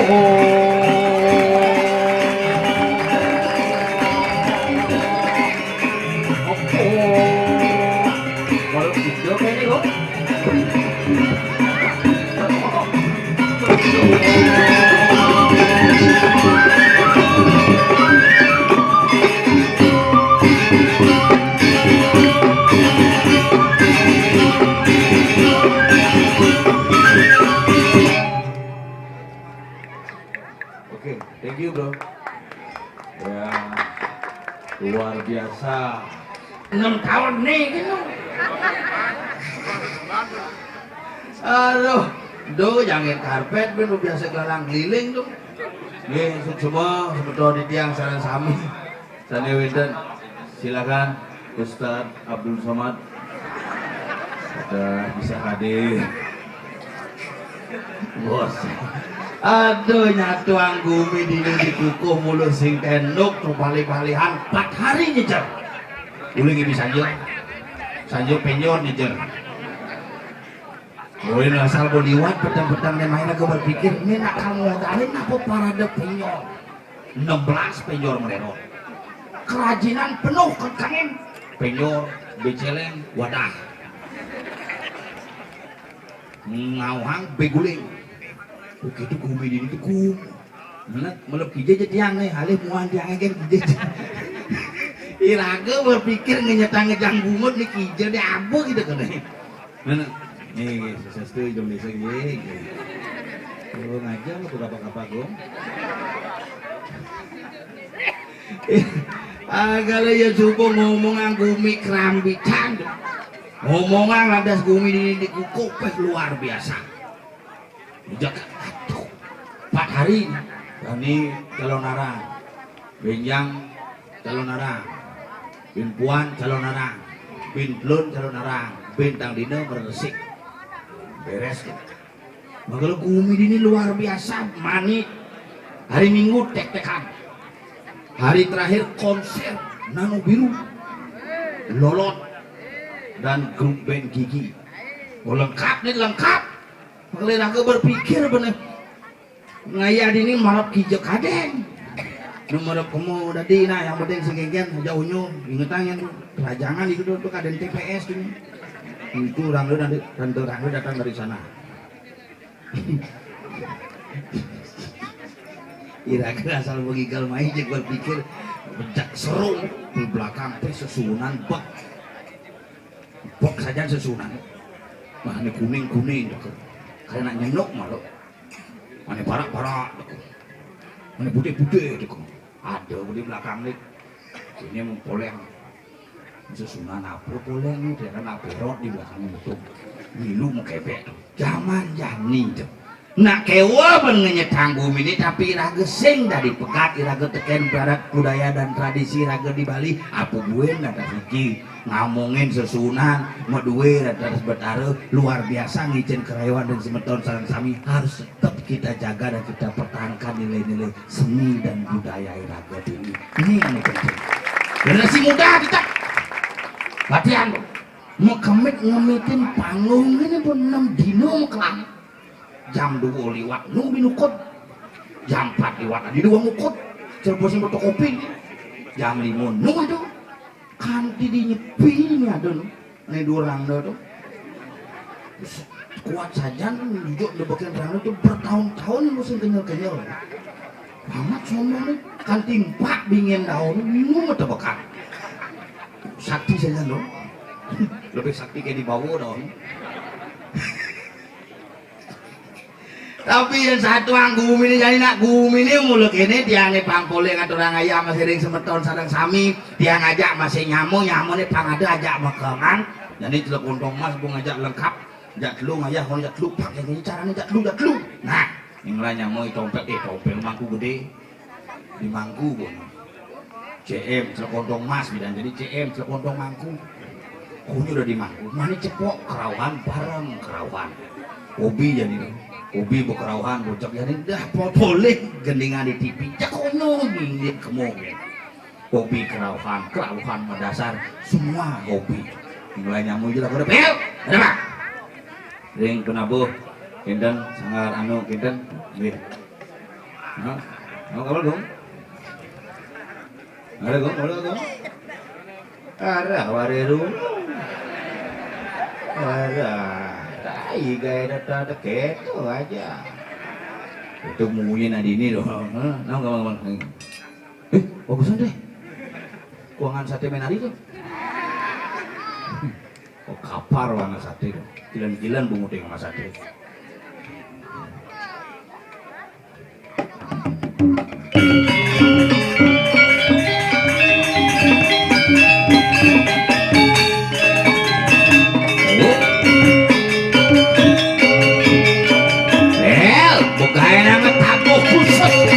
Baru video kayaknya lo. Oke, thank you bro. Ya, luar biasa. 6 tahun nih gitu. Aduh, jangan karpet, ben biasa kelalang keliling tuh. Nih, semua sebetulnya di tiang saran sami. Sani Winten, silakan Ustadz Abdul Somad. Sudah bisa hadir. Bos. Aduh, nyatu anggumi di kukuh mulu sing tenduk tuh balik-balihan 4 hari nyejar. Uling ini sanjo penyor nyejar. Mulai asal bodiwan petang-petang dia main aku berpikir ini nak kamu modalin apa parade penyor 16 penyor mereka kerajinan penuh kekangin penyor beceleng wadah ngawang beguling begitu kumi di itu kum melep kija jetiang nih halih muan tiang agen kija iraga berpikir ngenyetang ngejang bungut nih kija di abu gitu kan nih sesuatu jam desa gini lu ngajak lu apa gong kalau ya subuh ngomongan gumi kerambi canduk ngomongan landas gumi di kukuk luar biasa jaga aduh 4 hari ini calon narang benjang calon narang bin puan calon narang bin plun calon narang bintang dina meresik beres kalau gumi ini luar biasa manik hari Minggu tek-tekan hari terakhir konser Nano Biru Lolot dan grup band Gigi lengkap nih lengkap kalian aku berpikir bener ngayad ini malap kijek kadeng nomor kamu tadi nah yang penting segenggen jauhnya ingetannya tuh pelajangan itu tuh kadang TPS ini itu orang nanti tante orang datang dari sana kira-kira asal begigal main jadi berpikir bejak seru di belakang teh sesunan bok saja sesunan mah ini kuning karena nyenok malu mana parak mana putih ada di belakang nih ini mempoleng sesunan apa boleh nih karena perot di belakang itu milu mau kebek zaman jani tuh nak kewa pengenyetang bumi ini tapi raga sing dari pekat raga teken barat budaya dan tradisi raga di Bali apa gue nada siji ngomongin sesunan mau duwe rada sebetara luar biasa ngicen kerayawan dan semeton sarang sami harus tetap kita jaga dan kita pertahankan nilai-nilai seni dan budaya raga ini yang penting generasi muda kita latihan mau ngemitin panggung ini pun 6 dino kelam jam 2 liwat nu binukut jam 4 liwat di 2 ngukut cerbosin fotokopi jam 5 nu itu kanti di nyepi ini ada nu ini 2 orang tuh kuat saja nunjuk lebakin orang itu bertahun-tahun musim kenyal-kenyal amat sombong nih kanti 4 bingin daun minum atau bekan sakti saja loh lebih sakti kayak di bawah dong tapi yang satu anggung ini jadi nak gumi ini muluk ini tiangnya pangkole ngatur orang ayam masih ring semeton sadang sami tiang ajak masih nyamu ini pang ada ajak makangan jadi celok untong mas bu ngajak lengkap ajak lu ngajak kalau ajak lu pakai ini caranya ajak lu nah inilah nyamu tompel mangku gede di mangku bu CM celok untong mas bidan jadi CM celok untong mangku kunyuk udah di mangku mana cepok kerawan bareng kerawan hobi jadi ubi bukerauhan bocok ya dah boleh gendingan di TV jakono gini kemungkin hobi kerauhan mendasar semua hobi mulai nyamu juga udah pel ada pak ring penabuh kinten sangar anu kinten Hah? Mau kabar dong? Ada dong? Ada wareru. Ada. Tai gaya ada keto aja. Itu mungkin ada ini dong. Nah, gampang. Bagusan deh. Kuangan sate menari tuh. Oh, kapar warna sate tuh. Gilan-gilan bungu dengan sate. Bukain nama tamu khusus.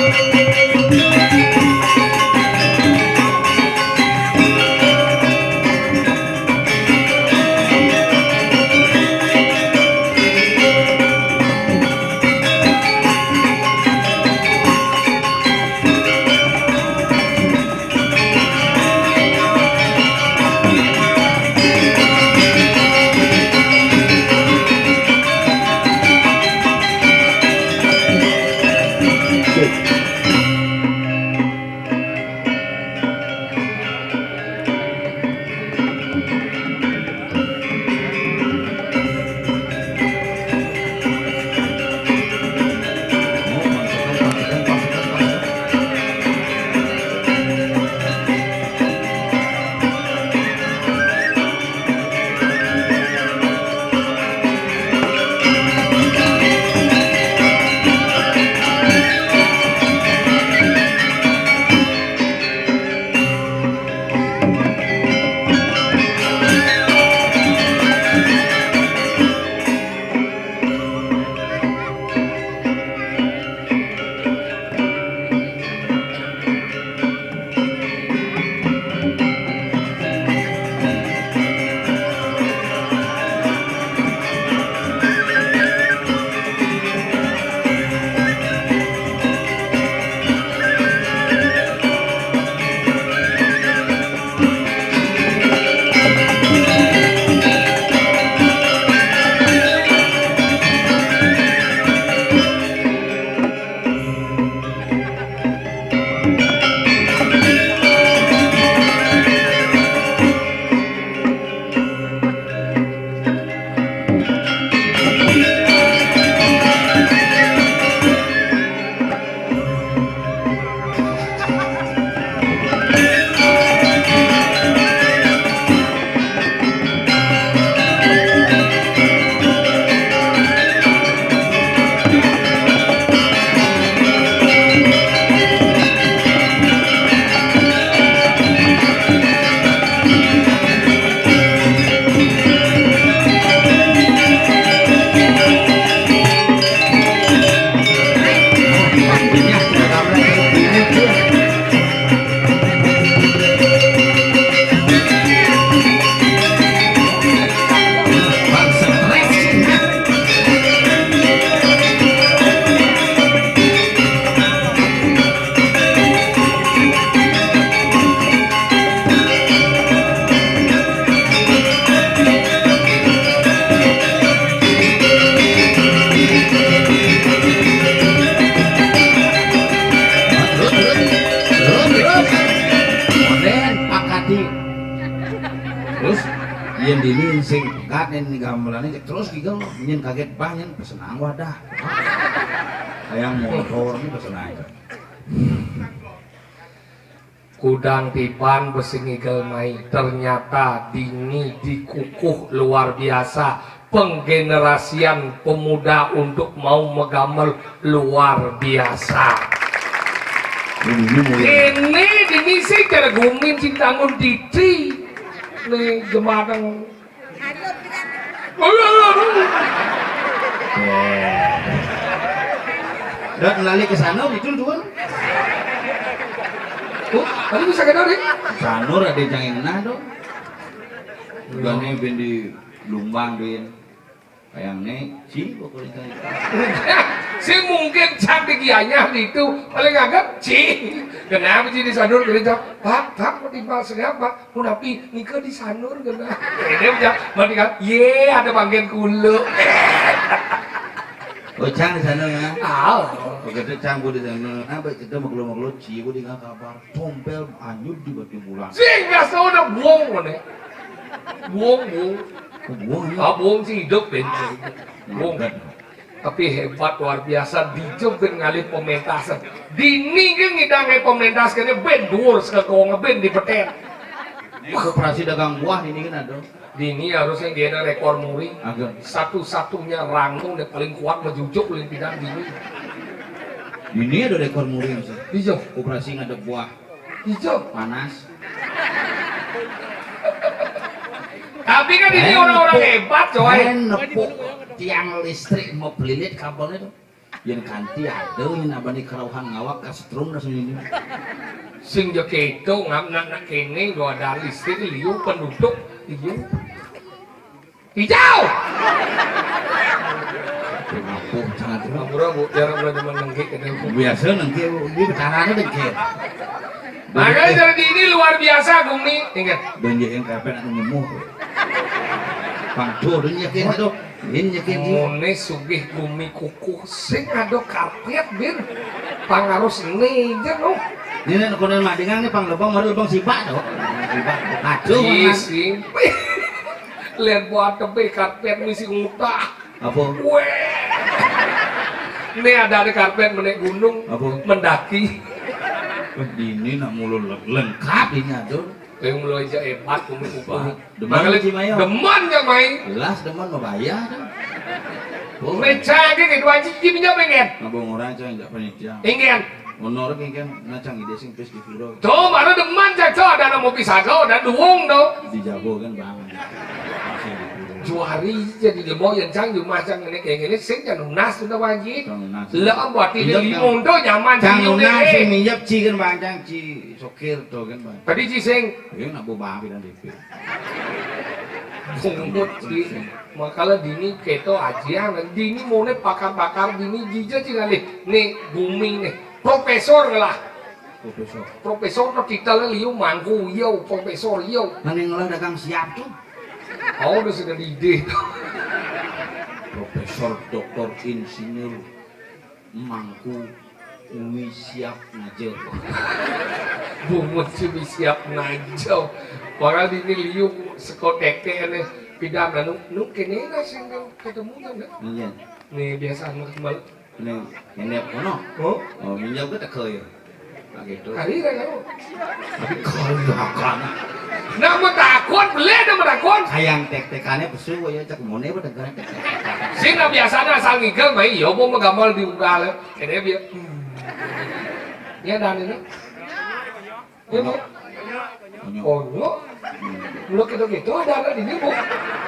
Yen dini sing pekat nen gamelane terus gigel nyen kaget bah nyen pesen wadah. Hayang motor ini pesen aja. Kudang tipan besingigel mai ternyata dini dikukuh luar biasa, penggenerasian pemuda untuk mau megamel luar biasa. Ini dini sih cara gumin cintangun titi nih gemadang. Dan lali ke sana itu tuh. Oh, tadi bisa kena deh. Sanur ada yang enak dong. Gane ben di Lumbang ben. Kayaknya sih pokoknya. Si mungkin cantik ianya itu paling agak sih. Kenapa sih di Sanur kerja? Pak, mau timbal segala Pak. Mau napi nikah di Sanur kena. Ini udah mendingan. Ye, ada bagian kulo. Oh, Cang di sana ya. Tahu. Begitu Cang gua di sana, apa kita maklum-maklum cie gua dengar kabar tompel anyut di batu bulan. Sing biasa udah buang mana? Buang. Buang. Buang sih hidup ben. Buang. Tapi hebat luar biasa dijog ben ngalih pementasan. Dini ge ngidang pementas kene ben dhuwur sekegong ben di peten. Ini koperasi dagang buah ini kan ada. Dini harusnya dia ada rekor muri. Agak. Satu-satunya rangkung yang paling kuat mejujuk paling pindah dini. Ini ada rekor muri sih. Hijau. Koperasi ada buah Hijau. panas. Tapi kan ini orang-orang hebat coy. Nepuk tiang listrik mau belilit kabelnya tuh. Yang ganti ada yang abani kerauhan ngawak ke strum dah sini. Sing jo keto nak kene do ada listrik liu penduduk hijau. Ngapuh jangan tuh. Amura bu jarang belajar menengkik kene. Biasa nanti di betaranya dengkir. Makanya jadi ini luar biasa Gumi. Ingat. Dan dia yang karpet anu nyemuh. Pangtur dan yakin itu. Ini yakin dia. Mone sugih Gumi kuku sing ado karpet bir. Pangarus neja no. Ini nak konon madingan ni pang lebang mari lebang sibak tu. Sibak. Aduh. Isi. Lihat buat tepi karpet misi ngutah. Apa? Weh. Ini ada karpet menaik gunung. Apa? Mendaki. Ini nak mulu lengkap ini ada. Yang mulai aja hebat Gumi kuku. Deman si Mayo. Deman yang main. Jelas deman mau bayar. Meca ke kedua cici pinjam pengen. Ngabung orang aja enggak panitia. Ingin. Honor kan nacang ide sing pes di Viro. Tuh baru deman saja ada mau pisah kau dan duung do. Di Jago kan bang. Juari jadi lemo yang cang di macam ini kayak gini sing kan lunas sudah wajib. Lunas. Lah buat ini limon do nyaman Cang sih lunas udah. sing minjap ci kan bang cang ci sokir to kan bang. Tadi ci sing Ini nak bawa dan DP. kumput di makalah dini keto aja dini mau nih pakar-pakar dini jija sih kali nih booming nih profesor lah. Profesor no titelnya liu mangku yo profesor yo. Nang ngolah dagang siap tuh. Oh udah sudah ide. Profesor Doktor Insinyur Mangku Umi siap ngajar. Bumut sih siap najau. Orang dini liu sekotek nih pindah dan nuk kene nasi ketemu kan? Iya. Nih biasa mau kembali. Ini kono. Oh minjam ke tak kaya. Gitu. Hari kan kamu. Tapi kaya kan. Nama takut beli nama takut. Hayang tek-tekannya besu ya cak mone apa dengaran tek. Sing na biasanya asal ngigel mai yo mau gambar di ugal. Kene biar. Ya dan ini. Ini. Konyo. Lu gitu ada di sini bu.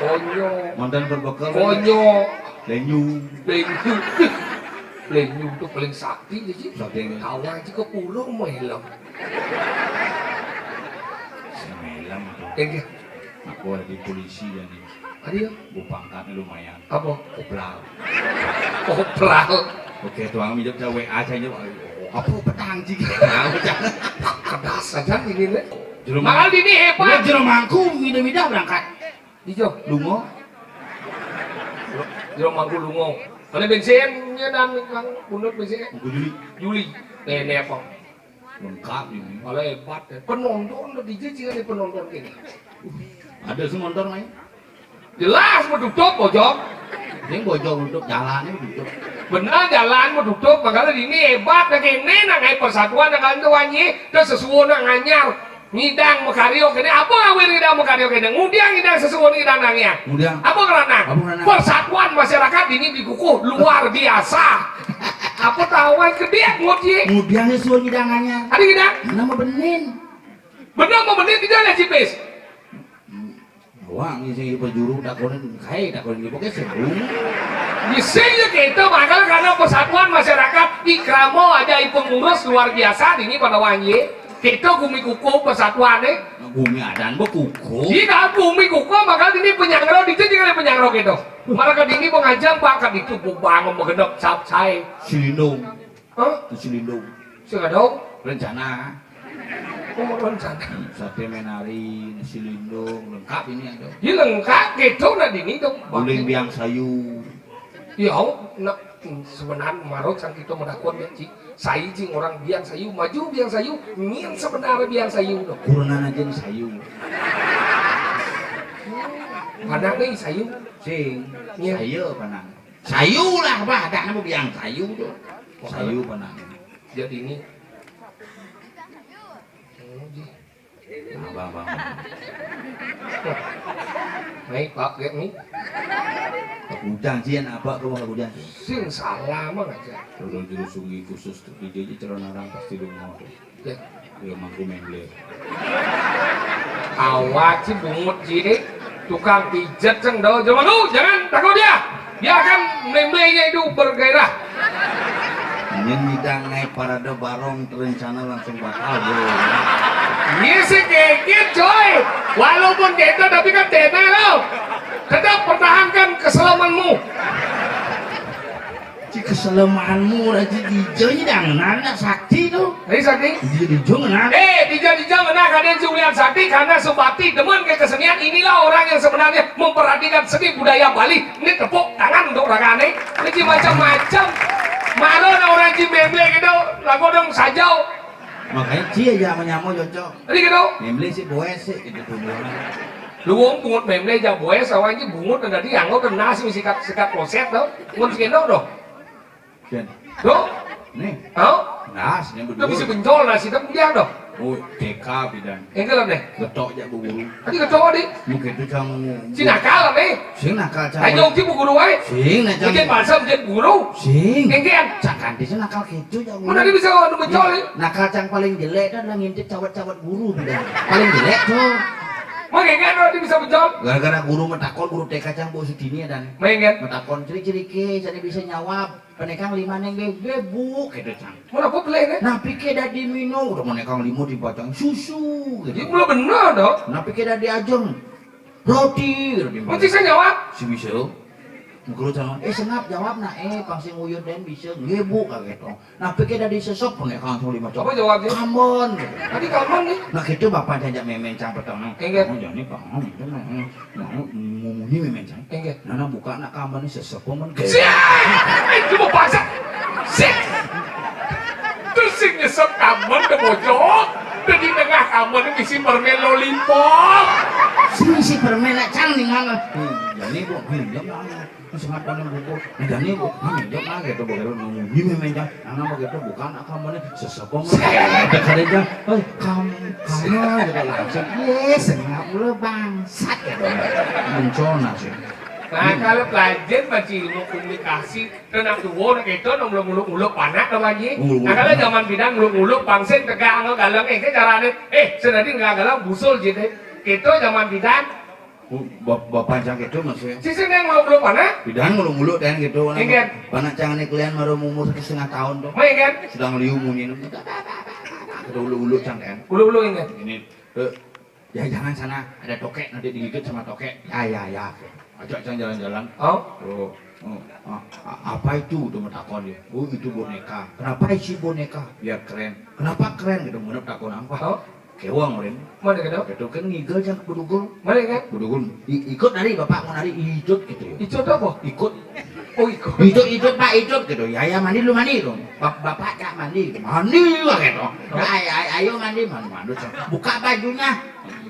Konyo. Mantan berbekal. Konyo. Lenyu. Lenyu itu paling sakti jadi. Sakti. Tahu aja ke pulau mau hilang. Semelam tuh. Ini. Aku ada di polisi dan ini. Ada Bu pangkatnya lumayan. apa? Kopral. Kopral. Oke, tuang minjam ke WA aja apa petang jika. Kedas saja ini nih. Jeruk Mahal ini hebat. jeruk mangku mida-mida berangkat. Dijo. Lungo. Jeruk mangku lungo. Kalau bensinnya dan kang punut bensin. Juli. Juli. Nenek apa? Lengkap ini. Kalau hebat. Penonton lo DJ sih ada penonton ini. Ada semua motor main. Jelas mau tutup pojok. Ini bojong untuk jalannya tutup. Benar jalan mau tutup. Makanya ini hebat. Lagi ini nangai persatuan dengan tuannya. Terus sesuatu nganyar. Ngidang mekario kene apa awir ngidang mekario kene ngudiang ngidang sesuatu ngidang nangnya. Ngudiang. Apa karena? Persatuan masyarakat ini dikukuh luar biasa. Apa tahuan gede ngudi? Ngudiangnya suruh ngidangannya. Ada ngidang? Nama benin. Benar mau benih tidak ada cipis. Wah, ngisi penjuru dakonin kai dakonin pokoknya sebelum. Isinya gitu makanya karena persatuan masyarakat ikramo ada pengurus luar biasa ini pada wanyi. Kita bumi kuku persatuan nih. Bumi adan bekuku. Jika bumi kuku maka ini penyangro di sini kan penyangro gitu. Malah ini pengajang bakat itu bangun mengendap cap saya. Silindung. Hah? Silindung. Sudah dong. Rencana. Oh rencana. Sate menari, silindung, lengkap ini ada. Ya lengkap gitu nah ini tuh. Guling biang sayu. Ya, nak sebenarnya marok sang kita mendakon ya cik sayu cing orang biang sayu maju biang sayu ngin sebenarnya biang sayu dong Kurunan aja nih sayu. panang nih sayu Sing, Iya. sayu panang. Sayu lah, bah, ada nama biang sayu tuh. Sayu panang. jadi ini Bang. baik pak kayak nih Udang cian apa ke rumah udang? sing salah mah aja Kalau juru sungi khusus tuh jadi celana orang pasti rumah tuh. ya Ya mangku memble. awat sih bungut sih tukang pijat ceng do jangan lu jangan takut dia biarkan memblenya itu bergairah Ini bidang naik parade barong terencana langsung batal bro. ini sih kayak gitu coy walaupun gitu tapi kan dena lo tetap pertahankan keselamatanmu Ci keselamaanmu lagi dijonya dan anak sakti tuh. jadi sakti Dia dijo ngenak. dijang benar kalian Julian Sakti karena Subakti demen ke kesenian inilah orang yang sebenarnya memperhatikan seni budaya Bali ini tepuk tangan untuk rakane ini macam-macam mana orang Cimemble gitu lagu dong sajau Makanya cia aja menyamu cocok. tadi gitu Memble sih boes sih gitu tuh. luwung pungut Memble aja boy sawannya bungut dan tadi yang dan nasi sikat kloset tuh pungut sekian dong Dan Loh, nih oh, nas ini itu bisa berdua. bencol nasi itu dia dong Oh TK bidan. yang gelap deh Getok aja buburu. tadi kecoa di Mungkin itu kamu. si nakal nih Sing nakal ayo cang. si bu guru wae Sing nak Mungkin cang. bahasa mungkin guru Sing. Kengkean Cakan di sana nakal gitu cang. mana dia bisa anu bencol nih Nakal cang paling jelek kan lah ngintip cawat-cawat guru bidan. Paling jelek tuh. Mah kengkean dia bisa bencol Gara-gara guru metakon guru TK cang bau sedini dan. Mengen Metakon ciri-ciri ke jadi bisa nyawab. Penekang lima neng bu gitu cang. mana apa beli nih Nah pikir dah diminum udah menekang limo dibacang susu jadi gitu. mulai bener dong Nah pikir dah diajeng roti. mesti saya jawab Si bisa. Mukul sama, senap jawab nak pangsing uyut dan bisa ngebu kaget dong. Nah pikir dah disesok penekang langsung lima apa cok. jawabnya Kambon. Gitu. tadi kapan nih Nah gitu bapak jajak memen cang pertama. Ingat. Oh jadi pak, itu mau mumuni memen cang. Ingat. Nana buka nak kambon sesek pemen. siap itu mau pasang siap terus sing nyesek kamar ke pojok dan di tengah kamar ini isi permen lollipop Si permen nak cang nih nggak. Jadi bu, dia mana? Sangat paling buku. Jadi bu, dia mana gitu bu? Kalau mumuni memen cang, nana begitu bukan nak kambon sesek pemen. Ada jang, kamu gitu langsung. Yes, nggak boleh bangsat gitu. Mencona sih. nah kalau pelajar baca ilmu komunikasi dan nak tua nak itu nak muluk-muluk panak dong lagi nah kalau zaman bidang muluk-muluk bangsen tegak angel galang ke caranya senadi nggak galang busul gitu itu zaman bidang Bapak cang itu maksudnya. si seneng muluk-muluk panak Bidan mulu-mulu dan gitu. Ingat. Panak cang ini kalian baru umur 1,5 tahun tuh. main kan Sedang liu munyin. Ada ulu-ulu cang kan. ulu-ulu ingat Ini ya jangan sana ada tokek nanti digigit sama tokek. Ya. Ajak cang jalan-jalan. oh Apa itu tuh takon dia. Oh itu boneka. Kenapa isi boneka? Biar keren. Kenapa keren gitu? Menurut takon apa? oh Kewang orang. mana gitu Itu kan ngigel cang bedugul. mana kan Bedugul. Ikut nari bapak mau nari ikut gitu ya. itu apa Ikut. oh ikut Ikut pak ikut gitu. Ya mandi lu mandi dong. Bapak cak mandi. Mandi lah gitu. Ayo mandi mandi. Buka bajunya.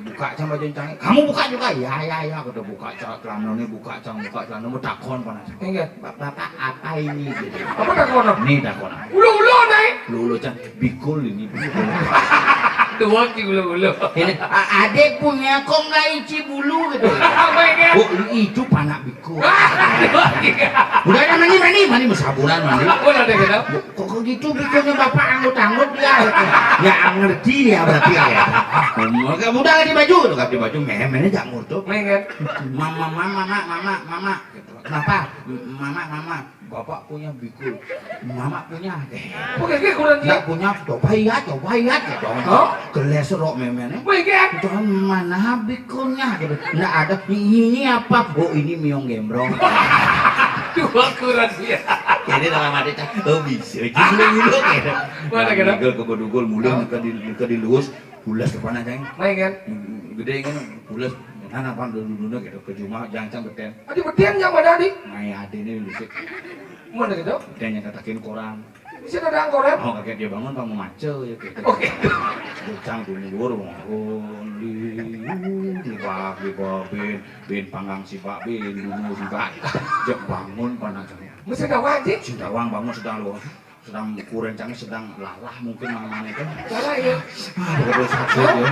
Buka cang baju cang. Kamu buka juga. Ya gitu buka cang celana ini buka celana mau takon panas. ingat Bapak apa ini gitu. apa tak kono Nih takon. ulu-ulu naik Lu cang bikul ini. dua ulu-ulu Ini adek punya kok nggak ici bulu gitu. main kan Oh itu panak bikul. Udah ada mandi bersabunan mandi. mana ada gitu Kok gitu bikinnya bapak anggut-anggut dia gitu. Ya ngerti dia berarti ya. Kamu udah ganti baju, tuh ganti baju memennya jamur tuh. main kan Mama gitu. Kenapa? Mama, bapak punya bikul. Mama punya. oh kayak kurang Enggak dia punya, coba lihat gitu. Oh? Geles rok memennya. main kan Jangan mana bikulnya gitu. Enggak ada. Ini apa? Oh ini miong gembrong. dua kurang dia Jadi dalam hati cak, oh bisa gila gitu. Mana gitu? Gigel ke bedugul mulai ke dilus, bulas ke mana cang? main kan Gede kan bulas. Nah, apa dulu gitu ke rumah jangan beten. adi betian yang mana adi Maya ade ini lusik. Mana gitu? Dia nyetakin koran. Siapa ada koran? Oh kaget dia bangun bang macet ya gitu. Oke. Bocang gugur bangun di bak di babin bin panggang si pak bin dulu si pak jek bangun panasnya. Mesti dawang sih. Si dawang bangun sedang kurencangnya sedang lalah mungkin mana itu. Salah ya. Begitu sakit ya.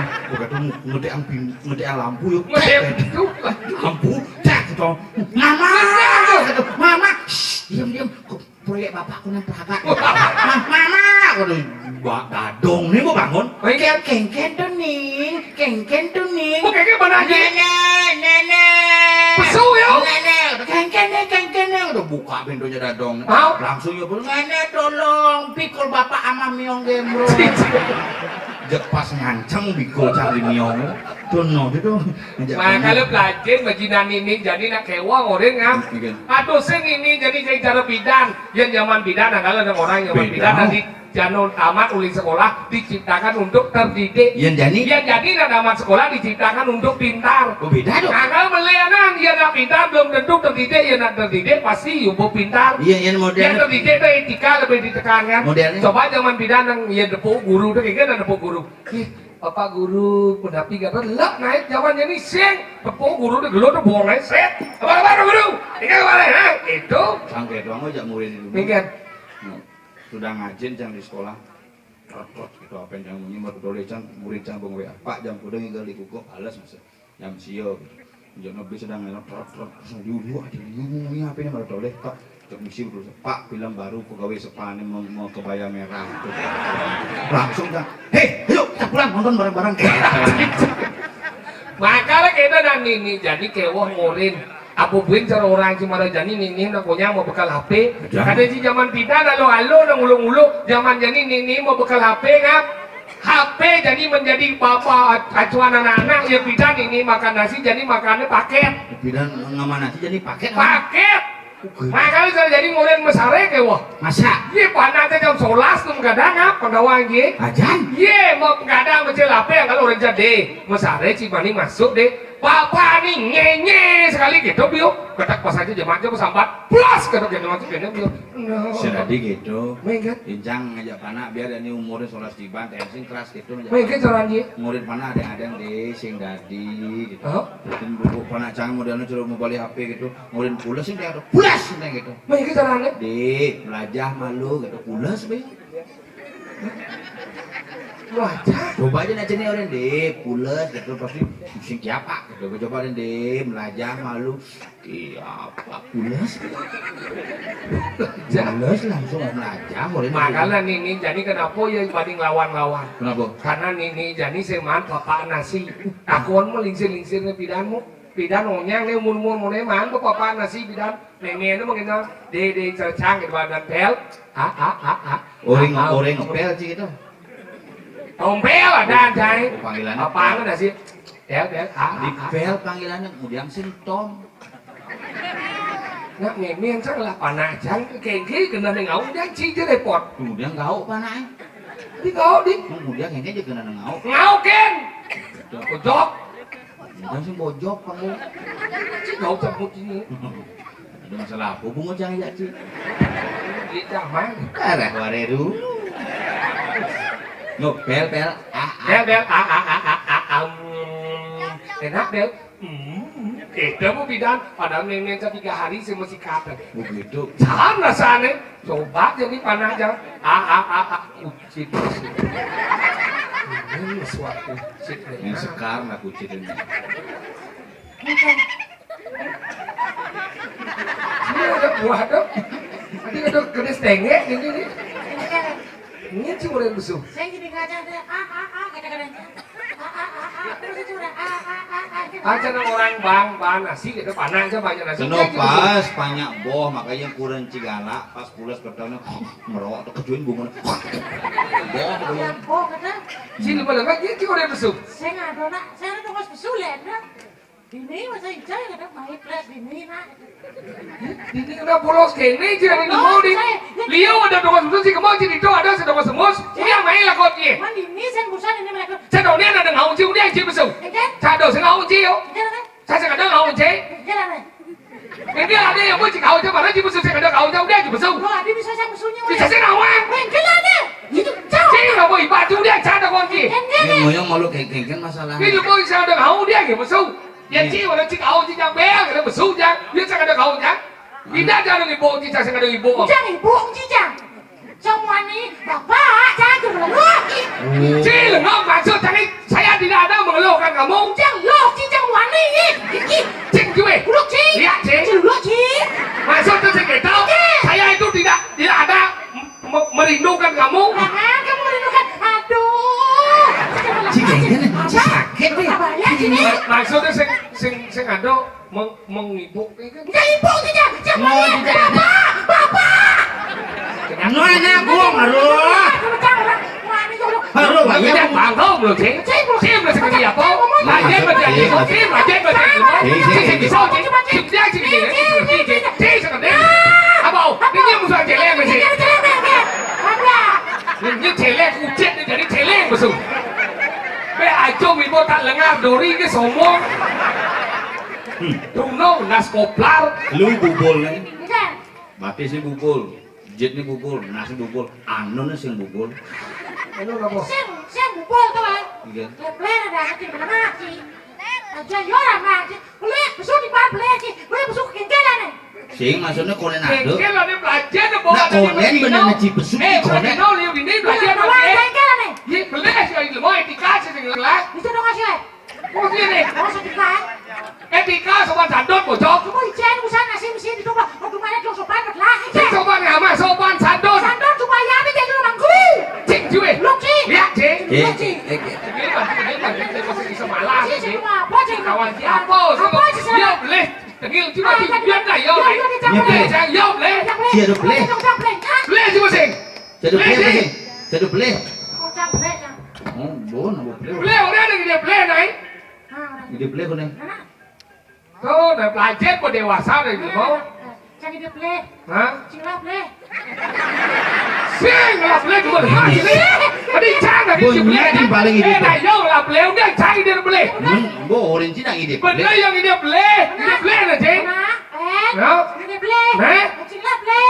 Begitu ngedek lampu yuk. Lampu cek gitu. Mama. Diam. Proyek bapakku yang perangkat. Mama. Gadong nih mau bangun. Kengken tuh nih. Kengken mana aja? Nenek. Pesu ya? Nenek. Kengken nih. Udah buka pintunya dadong. Langsung ya bilang nenek tolong pikul bapak ama miong gemro. Jek pas nganceng pikul cari miong. Tuh no itu. Makanya belajar bajinan ini jadi nak kewa orang ngam. Aduh sen ini jadi cara bidan. Yang zaman bidan adalah orang yang bidan nanti jangan tamat uling sekolah diciptakan untuk terdidik. Yang jadi tamat sekolah diciptakan untuk pintar. Oh beda dong. Kalau melianan dia nak pintar belum tentu terdidik. Yang nak terdidik pasti yubo pintar. Iya yang modern. Yang terdidik itu etika lebih ditekankan. Modernnya. Coba zaman bidan yang depuk guru itu kan depuk guru. Bapak guru pendapi kata lek naik zamannya ini sing tepung guru udah gelut udah buang naik set apa guru ini kemana itu sangke doang aja murid itu mikir sudah ngajin jam di sekolah rot gitu apa yang bunyi baru cang murid cang bang WA pak jam udah nggak di kuku alas masa jam sio jam nabi sedang ngelot rot dulu aja ini apa ini baru boleh pak misi dulu pak film baru pegawai sepane mau kebaya merah langsung kan hei ayo kita pulang nonton bareng-bareng makanya kita dan ini jadi kewah ngurin apa buin cara orang cuma ada jadi ini nakunya mau bekal HP kada si zaman kita alo dan ngulu-ngulu zaman jadi ini mau bekal HP ngap HP jadi menjadi bapak acuan anak-anak ya bidan ini makan nasi jadi makannya paket bidan ngaman nasi jadi paket makanya saya jadi ngurin mesare kewah masa? Iya panasnya jam 11 tuh kadang ngap pendawang ye ajan? Iya mau kadang macam apa yang kalau orang jadi mesare cimani masuk deh Bapak nih nyenye sekali gitu biu ketak pas aja jemaatnya sambat plus ketak gitu masuk gitu biu sedadi gitu mengkat bincang ngajak panak biar ini umurnya sholat tiban tensing keras gitu mengkat cara dia murid panak ada deh sing dadi gitu dan buku panak cang modelnya suruh mau balik HP gitu murid pulas sih dia ada pulas gitu mengkat caranya di belajar malu gitu pulas biu wajah coba aja aja nih orang deh pulas gitu pasti sing kiapa gitu coba deh belajar malu kiapa pulas jelas langsung belajar makanya ini jadi kenapa ya banding lawan-lawan kenapa karena ini jadi seman bapak nasi akuan mau lingsir pidanmu pidan onyang nih umur man bapak nasi pidan nenek itu mungkin de cercang gitu badan pel orang ngepel sih gitu Tompel ada anjay. Panggilannya apaan ada sih? Del. Di pel panggilannya kemudian sintom. Nak memang salah panajang kengki kena ngau dia cing repot. Kemudian ngau panai. Di ngau di. Kemudian kengki juga kena ngau. Ngau ken. Bojok. Kemudian sih bojok kamu. Cing ngau cabut ini. Ada masalah apa bungo jangan ya cing. Di zaman. Arah wareru. Ngok pel Del enak Del itu mau bidan padahal nenek 3 hari sih masih kata begitu sana sana coba jadi panah aja ucit ini suatu ucit yang sekarang aku ucit ini ini ada buah dong tadi ada keris tenge ini ini cuma yang busuk. Saya jadi ngajar deh, kadang-kadang terus itu udah aja nang orang bang nasi gitu panah aja banyak nasi. Seno pas banyak boh makanya kurang cigala pas pulas pertama merok atau kejuin bunga. boh kata. Sini malah lagi cuma yang busuk. Saya nggak ada nak, saya tuh harus besulen nak. Ini masa hijau ya kadang main plus ini nak. Ini udah polos kene jadi di mau di. Liu ada dong semus sih kemau jadi itu ada sedang semus. Dia main lah kau dia. Man ini saya busan ini mereka. Saya tahu dia ada ngau ciu dia ciu besok. Saya tahu saya ngau ciu. Saya ada ngau ciu. Jalan. Ini ada yang mau ciu ngau ciu mana ciu besok saya ada ngau ciu dia ciu besok. kì. Nhưng người ông mà lúc kẹn masalah. Cái lúc bôi sao được hậu đi kì một xu. Nhà chi mà nó chỉ hậu chỉ chẳng bé cái nó một xu chẳng. Biết sao được hậu chẳng. Đi đã cho nó người bộ thì chẳng sẽ được người bộ. Chẳng người bộ chứ chẳng. Trong ngoài này bảo ba cha cứ là ngốc chứ. Chi là ngốc mà xưa thằng ấy saya đi ra đâu mà lôกันcả mông. Chẳng lốc chứ chẳng ngoài này gì. Chinh chú ơi. Lốc chứ. Dạ chế. Chứ lốc chứ. Mà sao tôi sẽ kể tao. Saya itu tidak ada merindukan kamu. Kamu merindukan. Aduh. Chị kẹn thế này, chị sakit đấy. Maksudnya sing ada mengibu Jangan ibu saja. Jangan Bapak. Nói na buông mà rồi. Rồi Tapi dia paham loh, Cik. Cik lah seperti apa? Lajen menjadi Cik, lajen menjadi Cik bisa, Cik. Dia Cik ini. Cik seperti apa? Ini musuh celeng ke Cik? Ini celeng ujet ni jadi celeng musuh. Be ajo mi botak lengah dori ke somong. Tuno naskoplar. Lu bubul nih. Mati sih bubul. Jet ni bubul, nasi bubul, anu sing bubul. Anu apa? Sen bubul tu kan. Iya. Boleh ada hati mana mati. Aja yo lah mati. Boleh besok di bar boleh sih. Boleh besok kengkelan ni. Sing maksudnya konen ada. Kengkelan ni belajar dah bawa Nak konen bener nak cip besuk konen. Konen liu ini belajar Boleh apa? kengkelan ni. Ye boleh sih ilmu etika sih kelas. Bisa dong asyik. Kau ni. Oh sedikit. Etika sopan sandot bocok. Semua ijen usaha nasi mesin itu bah. Waktu mana dia sopan berlah. Cik sopan ngama sopan sandot. Sandor supaya apa jadi orang guru. Cik cuy. Lok cik. Lihat cik. Eh, Ini masih bisa malah Cik cik. semua apa cik? Kawan siapa? Apa sih Yo boleh. Tengil cuma di biar dah yo. Yo boleh. Chia được boleh. Boleh cuma sing. Chia được boleh apa sih? Chia được boleh. Oh jangan boleh jangan. Oh, boleh nak boleh. Boleh orang ada dia boleh naik. Dia boleh konen. Tuh, dah belajar kok dewasa dah gitu mau. Jangan dia boleh. Hah? Cila boleh. Sing lah boleh cuma lima sini. Tadi jangan lagi cuma Bunyinya di paling ini. dah yo lah boleh udah cari dia boleh. Bo orang Cina ide boleh. Benar yang ini boleh. Ini boleh lah cik. Nah, dia boleh. Cila boleh.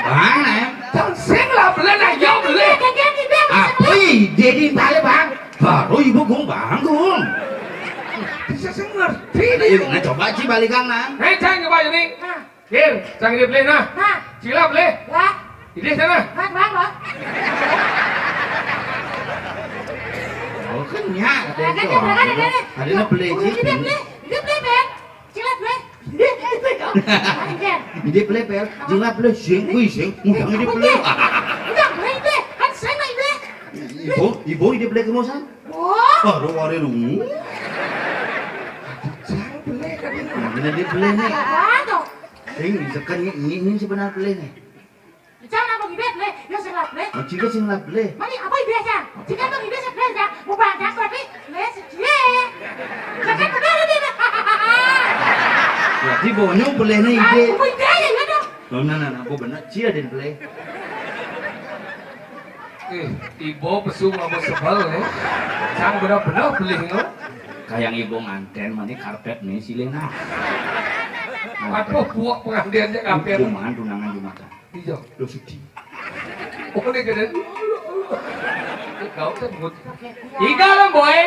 Bang này. Thằng sing lah boleh lah yo boleh. Kan dia À, ôi, dia di tali bang. Baru ibu cũng bang cũng. Bisa ngerti nih. Nah, coba Ci balikan nah. Hei, jangan ke baju ni. Nah, Kir, jangan dia boleh nah. nah, Cila boleh. lah, Ini sana. bang loh. Oh, kenyang ada Kan itu. dia berangkat dari. Ada nak boleh Ci. Dia boleh Ben. Cila boleh. Dia boleh. Dia boleh pel. Jinglah boleh sing, kui sing. Mudang dia boleh. Udah boleh deh. Kan saya nggak boleh. Ibu dia boleh ke mosan? Oh, Baru ada lu. Mana dia boleh nih? apa tuh? Sing sekan ini sebenarnya boleh nih. Jangan apa gitu boleh. Dia saya boleh. Oh, Cika sing lah boleh. Mani apa ibu aja? Jika tuh ibu saya boleh mau banyak tapi boleh sih. Jangan benar dia. Berarti bonyo boleh nih ide. Aku ide aja gitu. Oh, nah, bo benar Ci ada boleh. Ibu pesu mau sebel nih. Jangan benar-benar beli nih. Kayak ibu nganten mana karpet nih silena. Aduh, buat pengantiannya karpet. Cuman tunangan Jumatan. Iya. Lo sedih. Oh, ini keren. Kau sebut. Iga lah boy.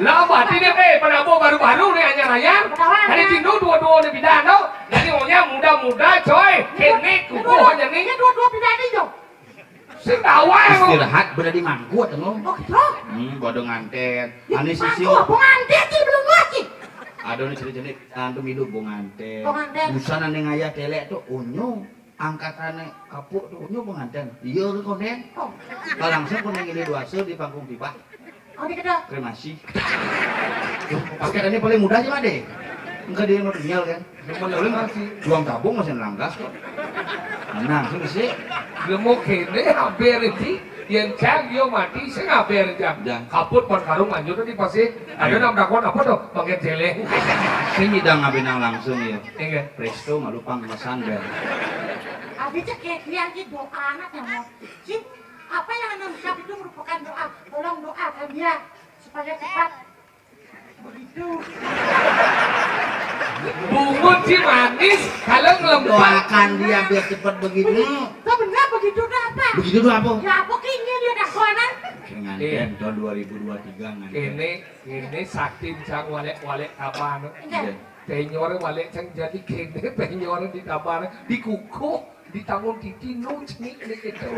Lah berarti dia penabur baru-baru nih anyar-anyar. Hari Tindu dua-dua nih bidan tau. Jadi maunya muda-muda coy. Kini kuku aja nih. Ini dua-dua pindah nih dong. Sing tawa yang Istirahat berada di mangkut dong. Oh gitu. Bodoh nganten. Ane sisi. Aku ngantet sih belum lagi. Ada nih cerita-cerita antum hidup nganten. Nganten. Busana ning ayah telek tuh unyu. Angkatannya kapuk tuh unyu nganten. Iya ke konen. Oh, Langsung konen ini dua sur di panggung pipa. oh di kedua. Kremasi. Pakai ini paling mudah aja deh. Enggak dia mau tinggal kan. Paling masih buang tabung masih langgas kok. Nah, sih. Lemo kene hampir ini yang cang yo mati saya hampir jam. Kaput pon karung lanjut tadi pasti ada nam dakon apa tuh pakai celeng. Saya nyidang ngabinang langsung ya. Enggak. Presto ngalupang pesan bel. Habis kayak dia gitu doa anak yang mau. Sih, apa yang anda ucap itu merupakan doa. Tolong doakan dia supaya cepat. Begitu. Bungut si manis kalau ngelempar. Doakan dia biar cepat begitu. Itu benar begitu dah apa? Begitu tuh apa? Ya apa kini dia dah kanan? Dengan nganten tahun 2023 nganten. Ini saking cang walek kapan. Iya. Penyor walek cang jadi kene penyor di kapan di kuku di tangan titi no cengik ini gitu.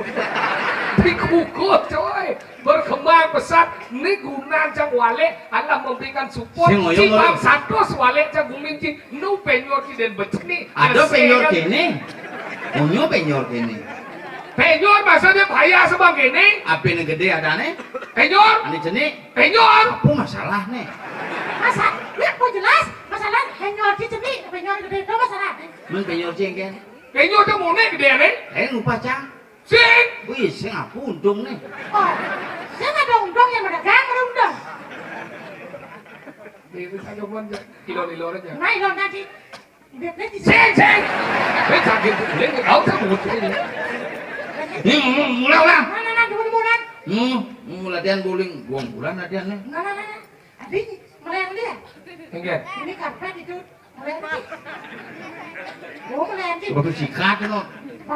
Di kuku coy berkembang pesat ini guna cang walek Allah memberikan support cipam satu walek cang guminci no penyor di den beceni. Ada penyor kene. Onyo penyor kene. Penyor maksudnya bahaya sebang kene. Api ini gede adane. Penyor. Ini jenik. Penyor. Apa masalah nih? Masa, lihat mau jelas. Masalah penyor di sini, penyor gede itu masalah. Mun penyor cengken. Penyor itu mau nih gede nih. Lupa cang. Sing. Wih, sing apa untung nih? Oh, saya nggak ada undang yang berdagang, ada undang. Itu satu pun kilo aja. Nah, itu nanti. Lihat di sini. Sing. Sakit. Dia nggak tahu kan mau ini. Mulai. Nah, bulan. Latihan bowling. Buang bulan latihan nih. Nah. Adik, melayang dia. Enggak. Ini karpet itu. Melayang dia. Oh, melayang dia. Waktu sikat no.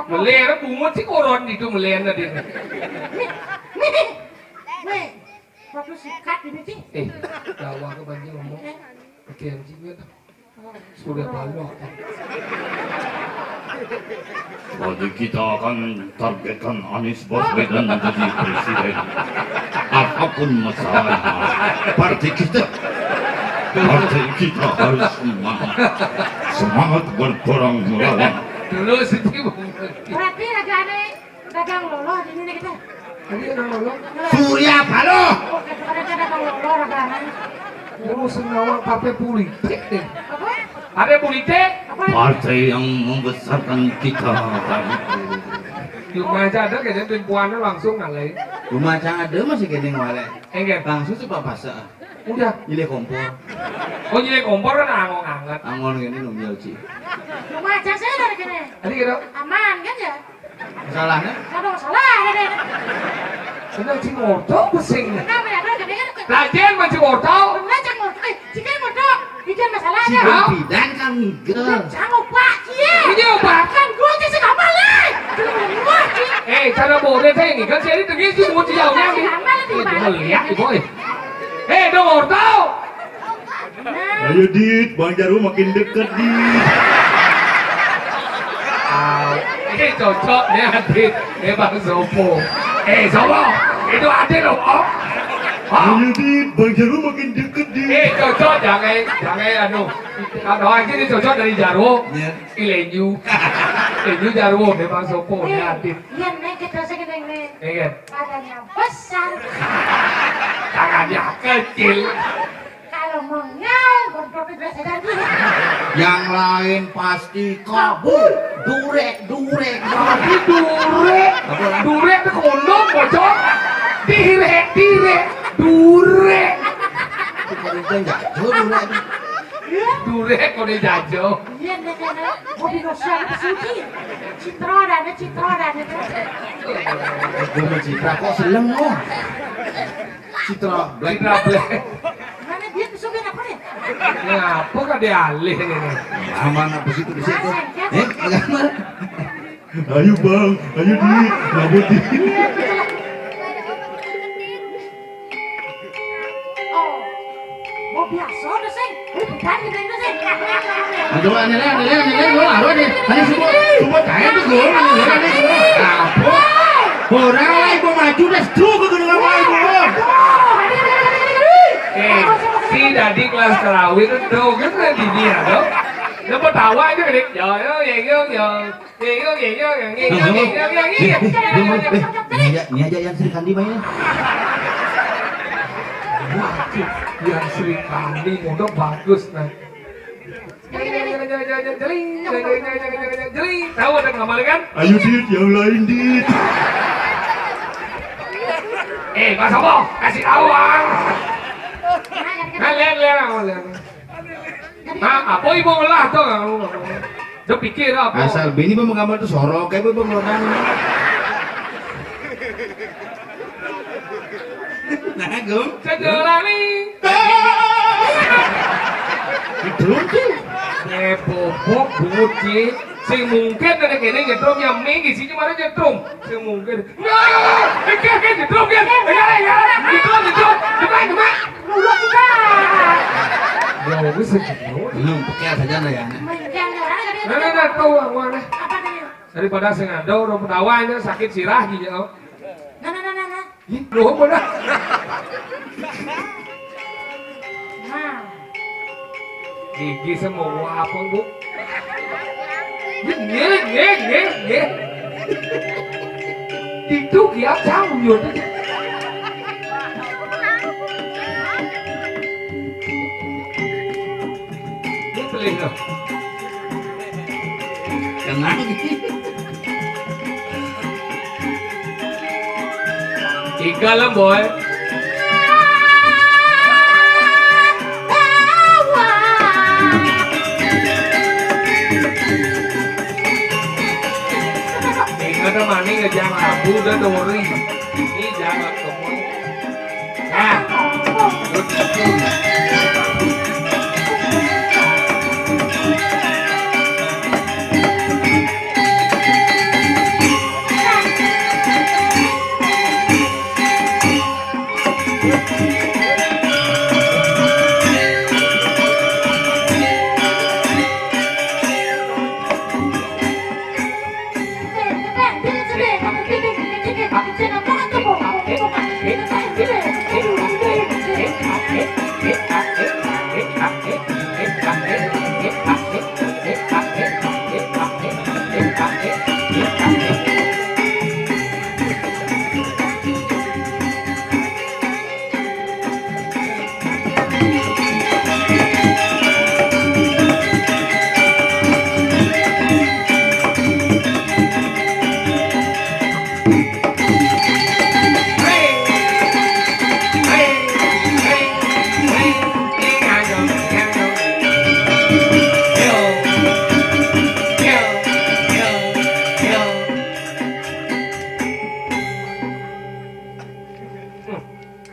Melera bungut sih koron itu melena dia. Nih, waktu sikat ini sih. Jawa ke banjir ngomong. Oke, anjing kan. Sudah balok. Jadi kita akan targetkan Anies Baswedan menjadi presiden. Apapun masalahnya, partai kita harus semangat berperang melawan. Dulu sedih Berarti dagang lolo di sini kita. Tadi orang ngomong. Surya Paloh. Oh, kita dagang lolo dagangan. Mau senawang partai politik deh. Apa? Ada politik? Partai yang membesarkan kita. Rumah aja ada kayaknya tumpuannya langsung ngalai. Rumah cang ada masih gede wale. Enggak. Langsung coba pasang. Udah. Ile kompor. Oh jadi kompor kan angong anget. Angon gini numjal ci. Rumah aja saya dari sini. Tadi kira. Aman kan ya? Masalahnya? Nggak ada masalah ada. Senang cing orto pusing. Kenapa ya? Ada kan? Lajen macam orto. Rumah jangan mau. Jika mau dok, bikin masalah ada. Cigan bidan kan migel. Jangan lupa, cie. Ini apa? Kan gue aja sih nggak balik. Cara boleh saya ini kan saya itu gitu mau jauhnya nih. Itu melihat itu boy. Dong orto. Ayo Dit, Bang Jarum makin deket Dit. Cocok nih Adit. Bang Sopo. Sopo. Itu Adit loh. Ayo Dit, Bang Jarum makin deket Dit. Cocok jangan kalau aja ini cocok dari Jaro. Ilenyu. Ilenyu Jaro memang Sopo nih Adit. Iya nih kita segede nih. Iya. Badannya besar. Tangannya kecil. Kalau mengaul, bontot itu saya tadi. Yang lain pasti kabur. Durek. Tapi durek itu kondom bocor. Direk. Durek. Durek kok dijajah. Iya nih karena mobil Rusia itu suci. Citra dan itu. Gue mau Citra kok seneng loh. Citra black. Mana dia kesukaan apa nih? Ngapa kan dia alih ini? Aman apa situ di situ? Gambar. Ayo Bang, ayo Dit, ngabut Dit. Oh, mau biasa udah sih. Bukan gitu itu sih. Aduh, aneh gue lalu nih. Tadi semua cair tuh gue, aneh gue. Apa? Orang lain gue maju udah setuju ke dengan lain gue. Si Dadi kelas terawih itu dong kan di dia dong. Nó có tàu quá chứ đi. Trời ơi, gì Ini aja yang Sri Kandi mainnya. Yang Sri Kandi modal bagus nah. Jeling. Tahu ada ngamal kan? Ayo Dit, yang lain Dit. Mas Sopo, kasih tahu Bang. Lihat. Apa ibu ngelah tuh? Dia pikir apa? Asal Beni pun menggambar tuh sorok, kayak pun ngelokan. Nah, Gum. Sejalani. Belum tuh. bobok buci sing mungkin nek kene nyetrum yang mingi sih cuma nyetrum sing mungkin iki nyetrum kan ya nyetrum Lu juga. ya wis segitu Belum pakai saja ya. Mencang orang nah tahu mana apa tadi? daripada sing ando urang pedawanya sakit sirah gitu Nah. ih loh bener Nah. gigi semua apa bu Nghe. Itu kia sao nhiều thế? Biết lên rồi. Jangan. Tiga lah boy. Ada mana ngejang abu dan dori ini jangan kamu nah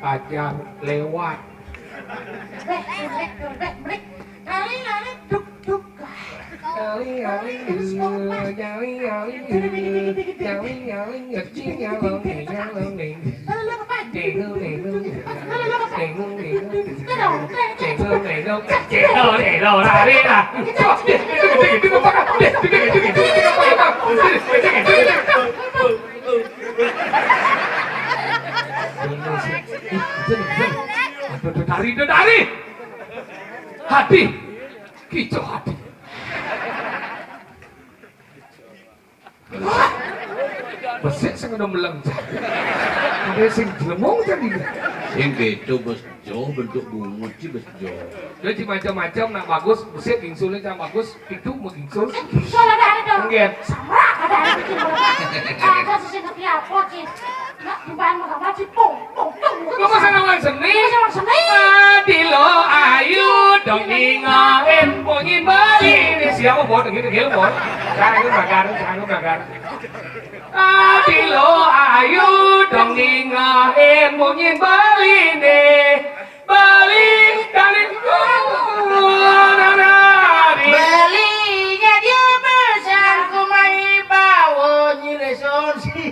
ajar lewat Lari duk. Dari hati kicau hati besek sing udah melengcah ada sing jelemong tadi Yang gitu besjo bentuk bungut sih besjo. jadi macam-macam nak bagus besek insulin yang bagus itu mau insul Soalnya ada dong. mungkin Samrak ada bikin ada sih ngerti apa sih? Nggak dibayar mah mati pung. kok masa nawan seni Sama seni. Adilo ayu dong ningain pungin bali ini siapa buat gitu bos jangan makan Adilo ayu dong ningain pungin bali ini bali dari Belinya dia besar kumai bawa nyileson sih.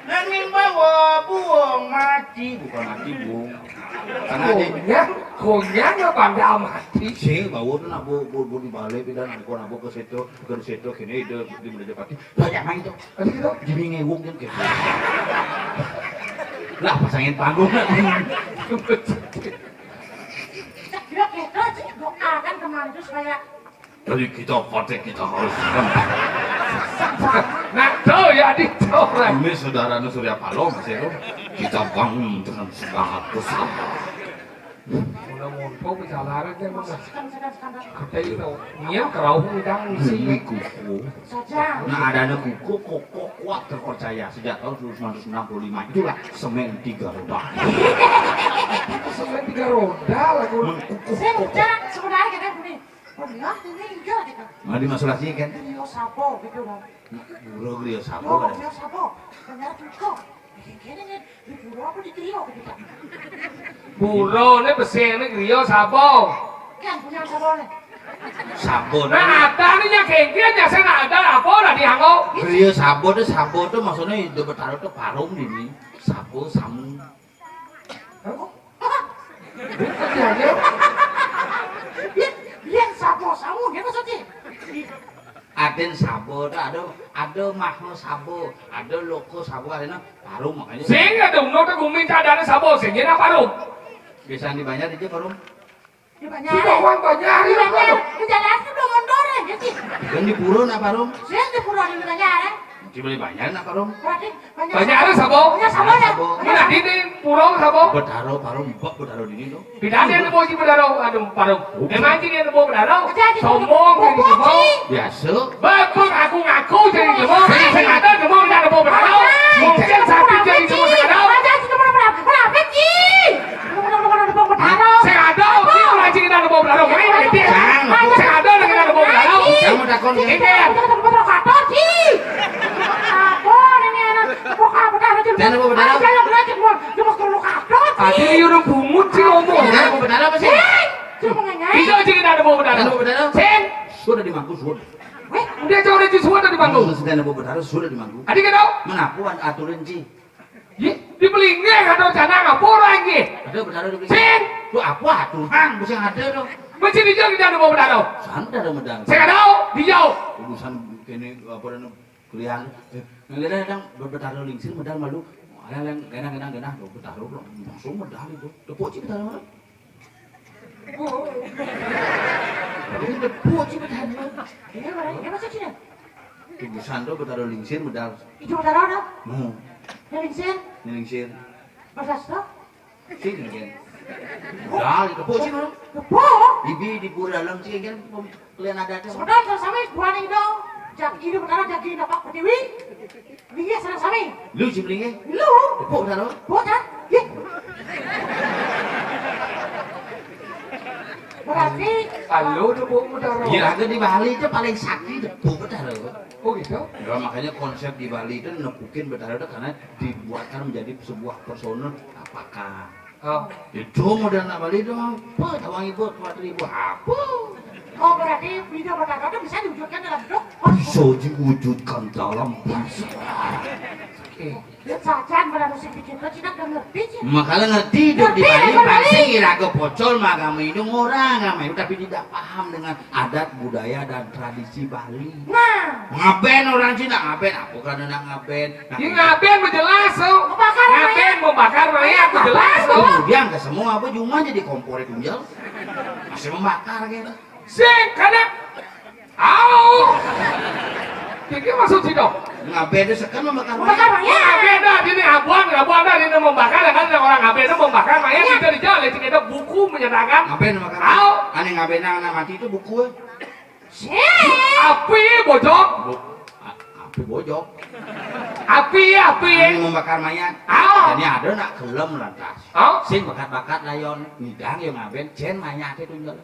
Dan bawa buang mati. Bukan mati bung. Karena dia Konya nggak pandai mati. sih bawa tu nak bu di balai bila nak aku ke situ kini dia di mana dia pati banyak main tu. Kan gitu. Jadi ngewung kan gitu. Lah pasangin panggung nak. Dia kita sih doakan kemarin itu supaya Jadi kita partai kita harus kan. Nah, tahu ya adik tahu lah. Ini saudara Surya Paloh masih itu kita bangun dengan semangat besar. Mudah-mudahan bicara kan mana. sekan. Kata itu, nia kerau udang Ini sih. kuku. Saja. Nah ada kuku kokoh kuat terpercaya sejak tahun 1965 itulah semen 3 roda. Semen 3 roda lah gue. Saya bicara sebenarnya kita begini. Oh iya, ini iya gitu. Nah di masalah sih kan. Rio Sapo gitu kan. Buro Rio Sapo Oh, kan. Rio Sapo. Ternyata cukup. Kayaknya nih di buru apa di trio gitu kan. Buro ini besi ini griyo sabo. Kan punya Sapo nih. Sabun. Nah ada nih nya kengkirnya saya nak ada apa lah di Hangau. Iya sabun tuh maksudnya itu bertaruh tuh parung ini. Sabu samu. Kerjanya Lihat sabu dia maksudnya. Aden sabo ada mahlo sabo, ada loko sabo karena parung makanya. sing ada no tak minta dana sabo sing na parum. Bisa dibayar aja parung. Dibanyak. Sudah uang banyak ini Dibanyak. Jalan itu udah mondor ya sih. Kan di pura nak parung. Saya di pura di banyak. Dibeli banyak nak parung. Berarti Banyak ada sabo. Banyak sabu ya. Mana di purong sabo. Bertaruh parung mbok bertaruh di sini tuh. Tidak ada yang mau si bedaro aduh parum. Emang ini yang mau bedaro. Sombong jadi semua. Biasa. Bagus aku ngaku jadi semua. Saya ada semua tidak mau bedaro. Mungkin sapi jadi semua saya ada. Berapa sih? Saya ada. Dia lagi tidak mau bedaro. Saya ada dengan tidak mau bedaro. Kamu takon Ini Jangan mau berdarah. Tadi udah bungut sih ngomong. Jangan mau berdarah apa sih? Bisa aja kita ada mau Jangan mau bedaro. berdarah. Sen. Sudah dimangku sudah. Dia jauh dari semua dari bangku. Sudah mau berdarah sudah dimangku. Adik kan tau? Menapuan aturin sih. Dibeli nggak atau jangan ngapur lagi. Ada berdarah di Sen. Lu apa aturan bisa ada dong. Macam di jauh kita ada mau bedaro. Santai ada medang. Saya nggak tahu di jauh. Urusan kini apa dan kuliah. Kadang bertaruh lingsir medal malu. Ada yang genah bertaruh langsung medal itu. Tepuk cik bertaruh. Tepuk cik bertaruh. Ini maksudnya? Tubusan tuh bertaruh lingsir medal. Itu berdarah dong. Mau Lingsir. lingsir. Bahasa stop. Sini kan. Medal tepuk cik malu. Tepuk. Ibi di pura dalam cik kan kalian ada tuh. Sebenarnya sama buah nih dong. Jaki ini berdarah jaki dapat pertiwi. Lihat sana sami. Lu cik beringnya. Lu. Tepuk bertaruh. Bukan? Ya. Berarti Halo udah mau bedaro. Ya ada di Bali itu paling sakti tepuk bertaruh. Oh gitu. Ya, makanya konsep di Bali itu nepukin bertaruh itu karena dibuatkan menjadi sebuah personel apakah Oh. itu modern Bali itu apa tawang ibu 4.000 apa oh berarti video berdarah itu bisa diwujudkan dalam bentuk bisa diwujudkan dalam bahasa lihat saja pada musik bikin lo Cina gak ngerti sih. makanya ngerti hidup di Bali pasti kira ke pocol maka minum orang ngamen tapi tidak paham dengan adat budaya dan tradisi Bali. Nah, Ngaben orang Cina ngaben apa kan nak ngaben Ini ngapain menjelas tuh? Membakar Ngapain membakar mayat menjelas tuh? kemudian ke semua apa cuma jadi kompor tunjal masih membakar gitu. Sing karena au. Kiki masuk situ. Ngaben itu sekarang membakar membakar mayat. Ya, mayat. beda ini abuan dah ini membakar kan orang ngapain itu membakar mayat itu di jalan itu ada buku menyatakan Ngaben membakar au aneh ngaben anak mati itu buku Sih. api bojok api bojok api ini membakar mayat au jadi ada nak kelem lantas au sing bakat-bakat layon ngidang yang ngaben jen mayat itu tunjal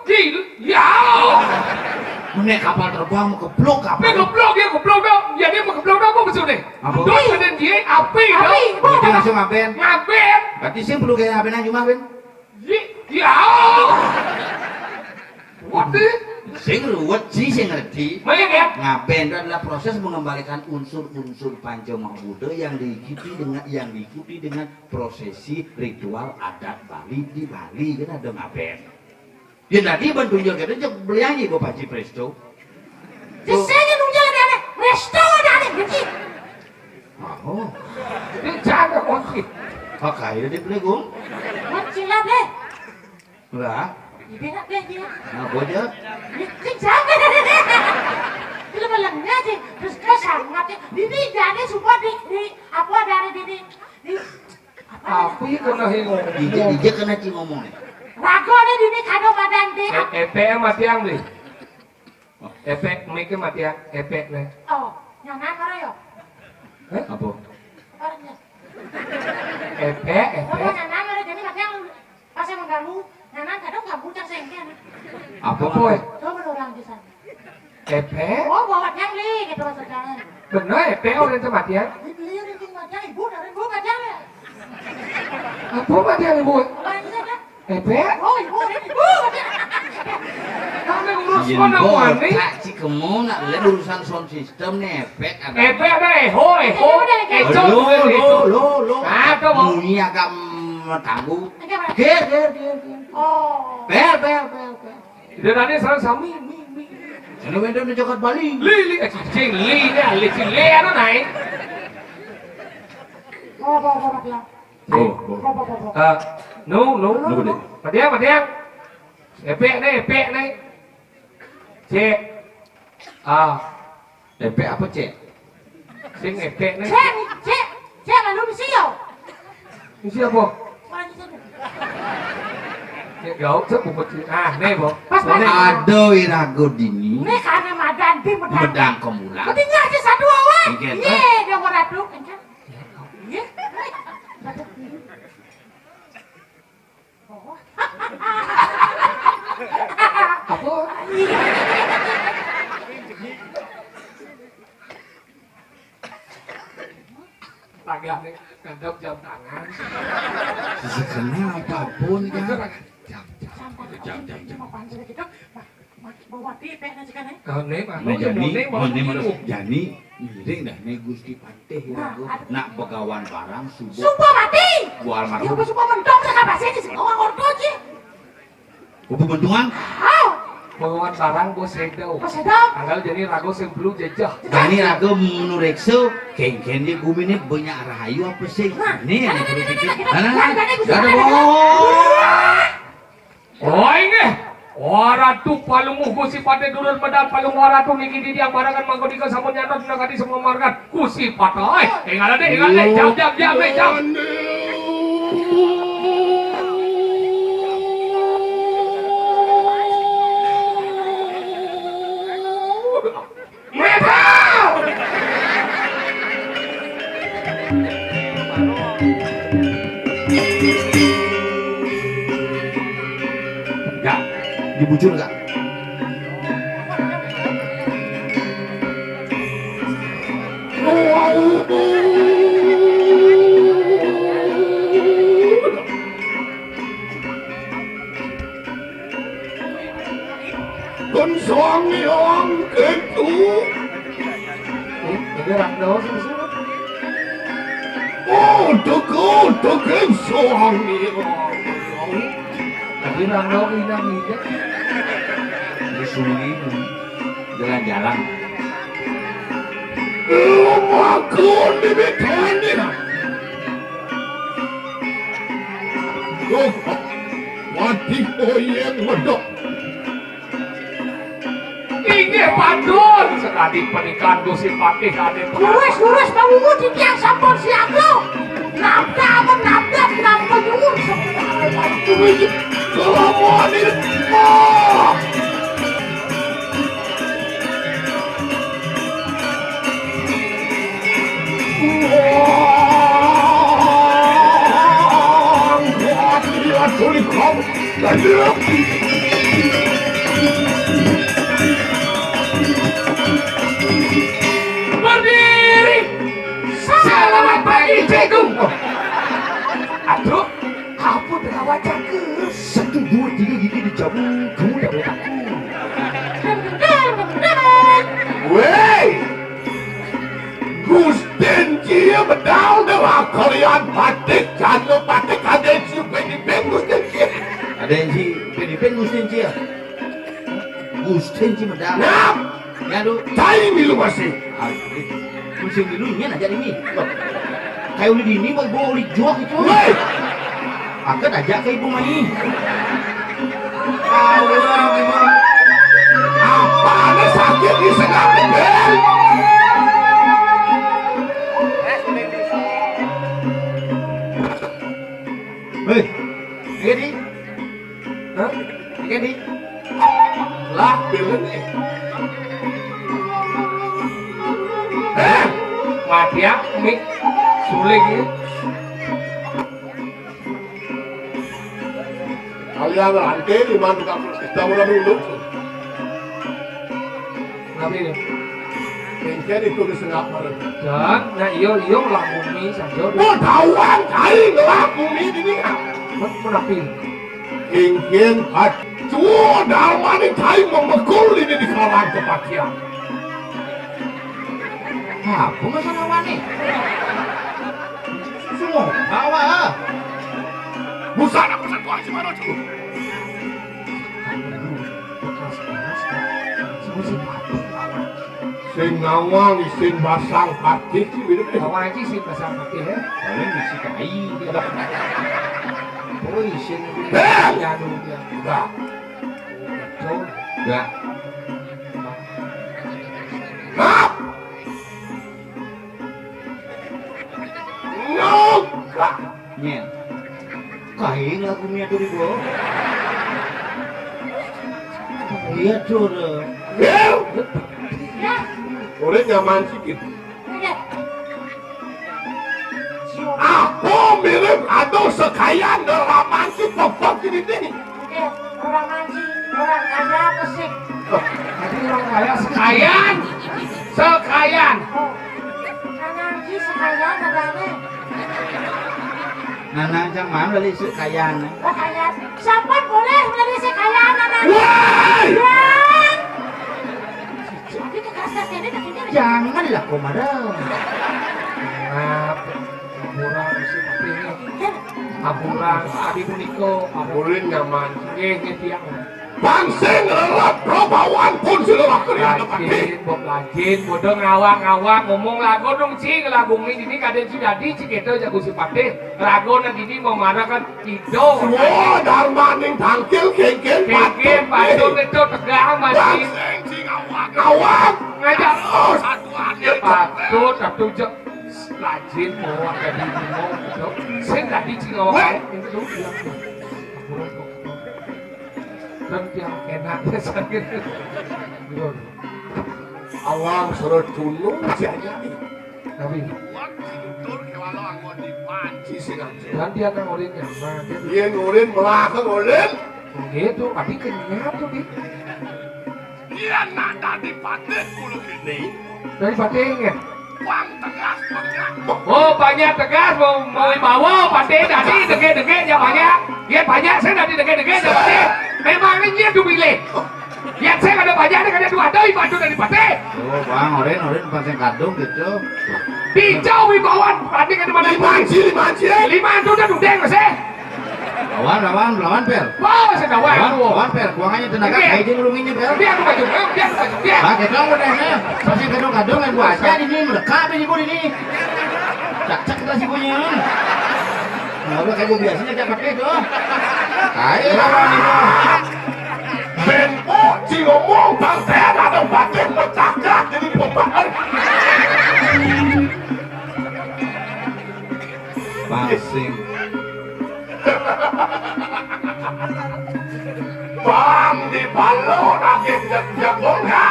itu ya menek kapal terbang mau keblok kapal Ini goblok dong. Jadi mau goblok dong apa maksudnya? Apa? Dong badan dia api dong. berarti langsung ngaben Ngapain? berarti sing perlu kayak ngaben aja cuma ben Ya. Waduh. sing ruwet sih sing ngerti Banyak ya? ngaben itu adalah proses mengembalikan unsur-unsur Pancamahudha yang diikuti dengan prosesi ritual adat Bali di Bali kan ada ngaben. Ya tadi bentunjuk kita jek beliangi Bapak Haji Presto. Sisanya nunjuk ada resto ada gitu. Oh, Ini jaga konflik. pakai dia beli gong. Mencilat deh. Lah, Ini nak deh dia. nah boja. Ini jangan. Itu melengnya sih. Terus sangat. Ini jadi supaya di apa dari di apa? Api kena hingung. Ije kena ci ngomong nih. Rago nih di kado badan dia. EPE mati yang beli. EPE mikir mati yang EPE nih. Oh, nyanan mana yo? Apa? Orangnya. EPE Oh, nyanan mana jadi mati yang pas yang mengganggu. Nyanan kadang nggak bucak sengken. Apa boy? Coba orang di sana. EPE? Oh, bawa yang li gitu maksudnya. Benar EPE orang itu mati yang? Dibeli di tinggalnya ibu dari ibu kacangnya. Apa mati yang ibu? Orang di sana. EPE? Oh, ibu dari ibu kacang. sound apa nih? Kak Cikemo nak lihat urusan sound system nih efek ada. Efek ada eho. Eco. Lo. Apa mau? Bunyi agak tabu. Enggak, Ger. Oh. Bel. Dia tadi salah sami. Ini wenda di Jakarta Bali. Li, cing li ano nai? Bawa ya. No. Matiang. Epek nih. Cek. Efek apa cek? Sing epek nih. Cek lalu di sini yo. Ini siapa? Mana di sini? Ya gak usah buat nih boh. Pas. Aduh irago dini. Ini karena madan di Medang kemulan. Pentingnya aja satu awan. Iya. Iya, dia mau raduk. Iya. Apa? Tangan nih, kandap jam tangan. Kenapa apapun kan. Jam. Mau panjang gitu. Bawa tipe nanti kan. Nih mah. Jani miring dah nih Gusti Patih irago. Nak begawan barang subuh. Sumpah mati. Bu almarhum. Ya sumpah mendong sekapa sini sih orang ordo sih. Kubu bentuan. Penguat barang bos sedau. Pas sedap. Anggal jadi rago sempelu jejah. Jani rago menurekso kengken dia guminit banyak rahayu apa sih? Nih yang perlu pikir. Ada Oh ini. Waratu palungu kusi pate durun medal palung waratu niki di yang barangan mangkodika sampun nyantot nagadi semua margan kusi patai. Ingat deh jam. Enggak, dibujur enggak? Con xoan nhọn kết chủ Ini rando sih. ô tôi kết xoan nhọn Tapi rando ini nih. Di sungai jalan-jalan. mà con đi biết thôi đi nè Cô mati oyeng medok Ini pandun sekali pernikahan Gusti Patih ada Lurus bangun di tiang sampun si aku. Nabdap nyuwun Assalamualaikum berdiri. Selamat pagi Cekung. Aduh, Apa dah wajah ke? 1, 2, 3 gigi dicabu. Kamu dah boleh aku. Wey Gusten Cia bedal dengan kalian batik jangan batik ada si penipeng Gusten Cia Ada yang si Penipin Gusten Cia. Gusten Cia medang. Nam Ya lu. cai milu masih Musim dulu ini aja ini. Kayak udah dini buat bawa ulik jual itu. Wey Angkat aja ke ibu Mai. apa ada sakit di setengah bebel Hei, ini, hah? ini. lah bilang nih Mati ya, mik sulit gitu. kalian rantai di mana kita mulai dulu Nabi ini. Kengken itu di setengah malam Dan, nah iyo lah bumi saja. mau tahuan cai gelap bumi ini Menapi. Kengken hat Tuh, Darmaning Thai memekul ini di kalang kepatian. Apa masalah wani? Semua bawa. Busana pesan tuan si mana tuh? Sing ngawang isin basang hati sih beda. Awang aja sih pasang mati ya. Paling isi kai dia. Oh isin. Ben! Ya nu dia. Enggak. Jauh. Enggak. Ngap! Enggak! Nyen. Kai lagu mia tu ribu. Iya tuh. Bel! Ya, Udah nyaman sedikit. ya. Aku mirip atau sekalian deraman si popok ini nih. Ya, orang manji, orang kaya apa sih? Jadi orang kaya sekayan. Sekayan. Oh, ananji sekaya nadane. Nana cang mana beli sekayaan? Oh, kaya. Siapa boleh dari sekaya ananji? Woi! Tapi kekasih ini tapi Janganlah komandan. Aburang si mati ini. Aburang abi puniko. Ulin nyaman. Nge tiang. Bangsing lelap robawan pun silawak kerja Lajin, bob lajin, bodoh ngawak ngomong lagu dong cing lagu ini kadang sudah di ciketo jago si pate lagu nanti ini mau marah kan ido Wah, Darmaning tangkil kengken keke patut itu tegang masih Bangsing si ngawak ngajak satuan patut tapi jek lajin mau ada di mau itu saya nggak di cing ngawak itu bilang dan yang enaknya sakit Awang suruh tunung jaya tapi dan dia kan ulin nyaman Dia ngulin melakang ulin gitu tapi kenyang tuh di Dia nada di paten bulu ini dari patengnya Wang tegas oh banyak tegas mau bawa pateng tadi dege ya banyak saya tadi dege ya pateng memang ini tuh pilih ya saya ada banyak ada dua doi patut dari pateng Oh, bang, oren pasang kadung gitu. hijau wibawan pateng ada mana Lima ji lima itu udah dudeng sih Lawan per. oh sedang Lawan per, kuangannya tenaga kayak dia ngulunginnya per. dia aku baju dia Nah, kita udah ya. Pasang kadung yang gua aja di sini mendekat ini gua ini. Cak kita sih punya. Nah, udah kayak gua biasanya cak pakai tuh. Kayak lawan itu. Ben Oci ngomong bangsa ada paten bercakap jadi pembahan Pasing. Bang di balon lagi jagung ya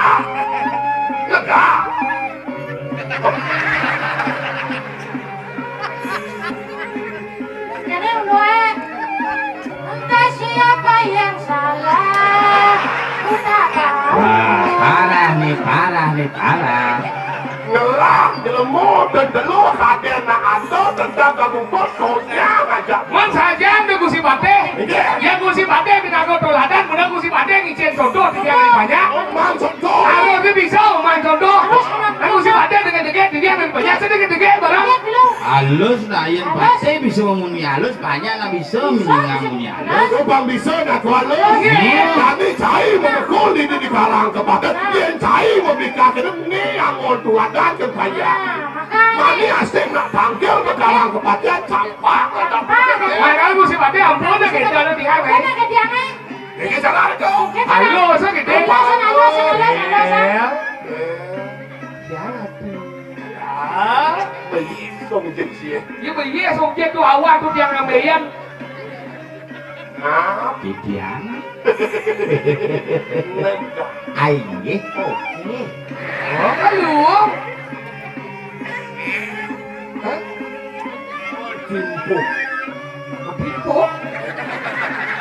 Negah Jadi udah, entah siapa yang salah, udah tahu. Parah nih. Ngelang jelemu dan delu kadena atau tentang kamu bosnya ngajak man saja udah gusi pate ya gusi pate kita go toladan udah gusi pate ngicen contoh dia yang banyak Mang contoh kalau dia bisa main contoh kan gusi pate dengan dege dia yang banyak saya dege barang Lihat dulu. Halus nah yang pasti bisa ngomongin halus banyak lah bisa ngomongin halus. Aku bang bisa nak walau kami cai memekul ini di kalang kepada dia cai memberikan ini yang mau tuadan ke kaya mani asing nak panggil ke kalang kepada campak kalau gusi pate ampun deh kita ada di Mana hari ke dia nih? ini jangan itu ayo saya gitu Belisong jadi ya beli songje tuh awak tuh yang ngambilin nah Didian. nendah Aye, oke. oh kan lu timpuh Dimpo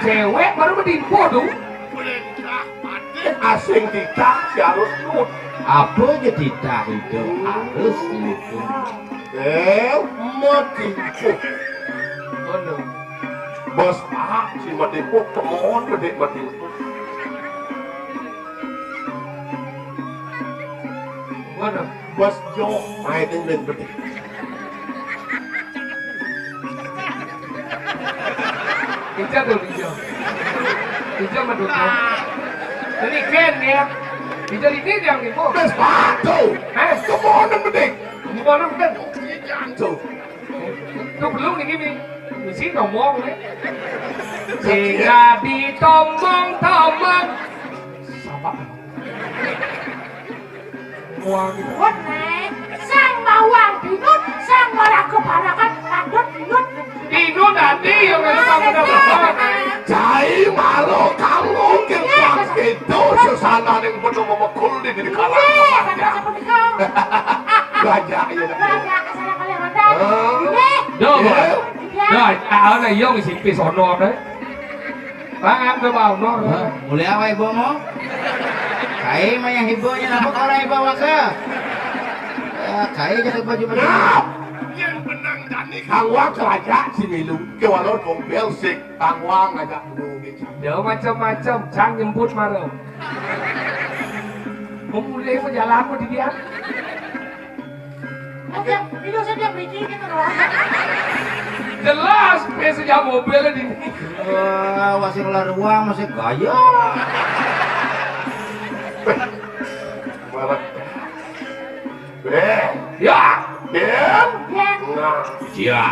cewek baru berdimpo tuh asing tidak harus nut Apa aja tidak itu harus dihukum. mau timpuh oh no bos ah si matipu pemohon gede matipu Mana? Bos Jo main dengan betul. Ija tuh Ija. Ija madut. Ini Ken ya. Ija ini yang ibu. Bes batu. Kemonen betul. Gimana Ken? Tuh. Tuh belum nih gini. Mesti ngomong nih. Jika ditomong-tomong. Sabar. Uang itu. Buat naik, sang bawang binut, sang maraku parakan, kadut binut. Binut nanti yang ada bangun. Cai malu kamu kertas itu susana yang penuh memukul di kalang kematian. Gajah ya. Gajah kesana kalian mantan. Được rồi. Rồi, ở này vô thì xịt sổ nọ đấy. Bác em tôi bảo nó rồi. Boleh apa ibu mau? Kai mah yang ibunya nampak orang ibu ke? Kai jadi baju-baju. Yang benang dani Kang Wang kerajaan si Milu. Kewalau mobil sik Kang Wang ngajak dulu gitu. Dia macam-macam, sang nyebut marah. Memulai perjalanan di dia. Dia minum saja biji gitu loh. Jelas, biasanya mobilnya di sini. Masih keluar uang, masih kaya. Malah. Ya. Ben. Nah. Iya.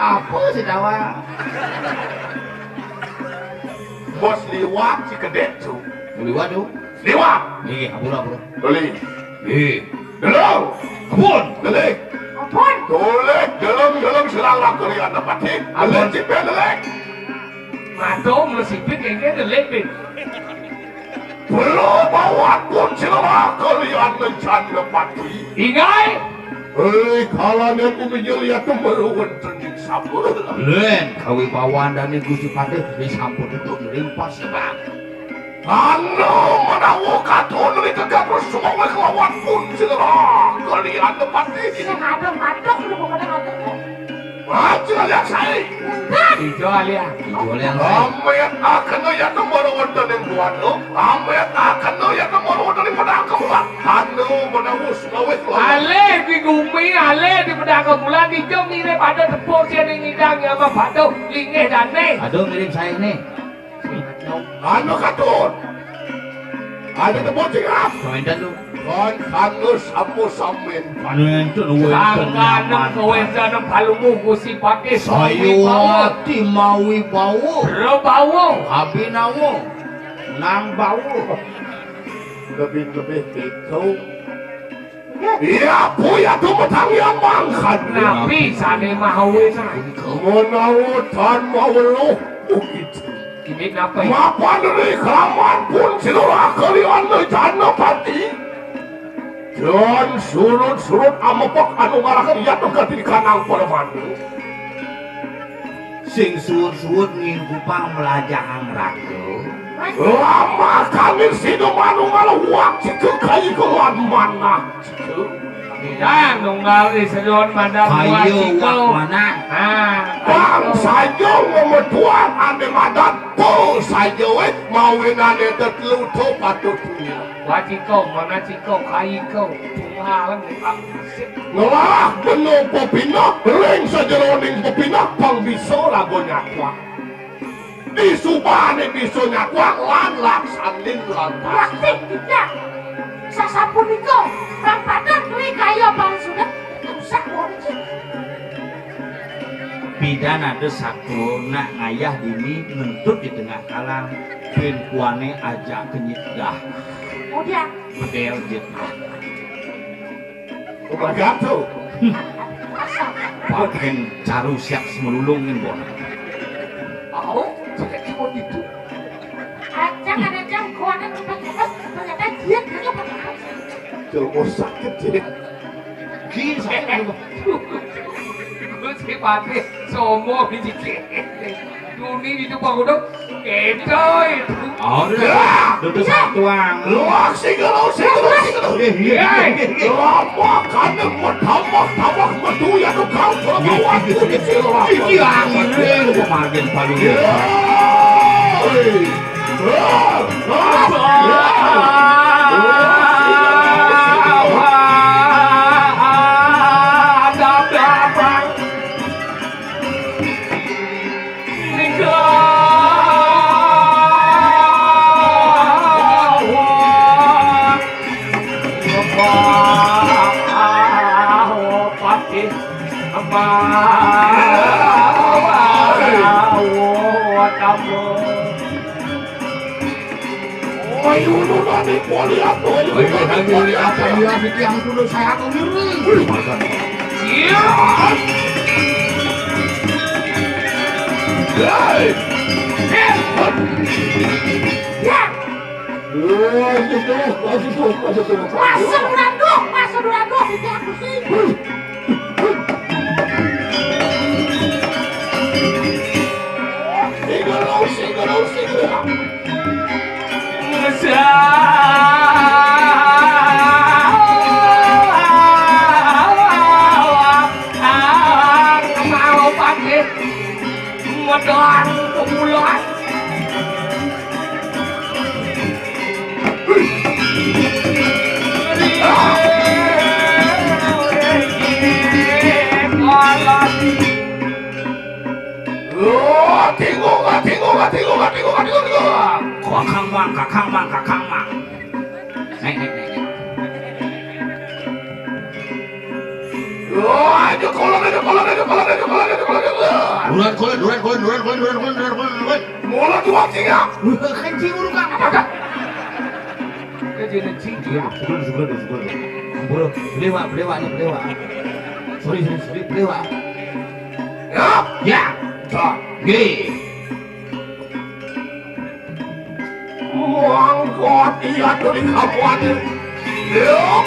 Apa sih dawa? Bos liwat si kedek tu. Liwat tu? Liwat. Nih, abura. Beli. Dalam. Abun. Beli. Ampun. Dolek dalam serang kalian dapat hit. Alek cipet dolek. Madom nasibin kayaknya ada lepin. Belum bawa pun serang kalian mencan dapat hit. Ingai. Hei, kalau aku menyelihat meruan terjun sabun. Len, kawibawan dan Gusti Pade disampun itu melimpas sebab. Anu menawu katun dari kegabur semua kelawan pun serang kalian dapat hit. Saya ngaduk lu bukan ngaduk. Macam yang saya. Dijual ya. Dijual yang lain. Amet akan ya nomor wonten yang buat lo. Amet akan ya nomor wonten yang pedang kemulan. Anu menawu semua Ale di gumi, ale di pedang bulan di jom ini pada tepuk siang ini dang ya mah pada lingeh dan nih. Aduh mirip saya ini. Anu katun. Ada tepuk cingap. Komentar lu. Kon kanu samu samin. Anu itu nuwe. Sangkanang kawensanang palumu kusi pakai Sayu hati mawi bau. Bro bau. Abinawo. Nang bau. Lebih itu. Iya puya tu betang yang mangkat. Nabi sana mahawe sana. Menawu tan mau lu. Begitu. Ini apa ya? Mapan dari kelaman pun silurah kalian lejana pati. Dan surut-surut amapok anu ngarakan ya tuh ganti kanang pada mandi. Sing suut-suut ngin kupang melajang ragu. Lama kami sido manu ngaluak ciku kayu keluar mana ciku. Tidak, nunggal di sedon mana buat Kayu wak cikau. mana? Bang saja memetuan ane madat po saja mawin ane terluto patut punya. Buat cikau, mana cikau, kayu kau. Tuhan, Pak. Ngelak penuh popina, ring saja loning popina, pang biso lagonya kuak. Di subane biso nyakuak, lan laksan lin lantas. Plastik tidak. Sasapun itu, Bang Padan duit kaya bang sudah rusak wajib. Pidana desaku nak ngayah dini ngentut di tengah kalang. Ben kuane ajak kenyitdah. Kemudian, Bedel jitlah. Begitu. asal. Paken caru siap semelulungin bona. Oh, tidak ikut itu. Ajang ada jam kuanan tempat-tempat ternyata dia kagak pakai apa. Jelmo sakit jadi. Kin saya Gue si pati, somo biji Duni di depan udah Ketoy. Duduk satuang. Luak singgalo. Makan tamak metu ya tuh kau perempuan kulit silau. Yang ini kemarin paling apa dia yang dulu saya aku ngiri. Masuk duranduk, itu aku sih. Singgalo. Mau pakai modal kemulan. Kakang mang. Nek. Ayo kolong. Duran. Mulai dua tiga. Kencing urung kang. Kejadian cincin. Bro, belewa. Sorry, belewa. Ya. Gini. Angkot iya dari kapuan. Yuk.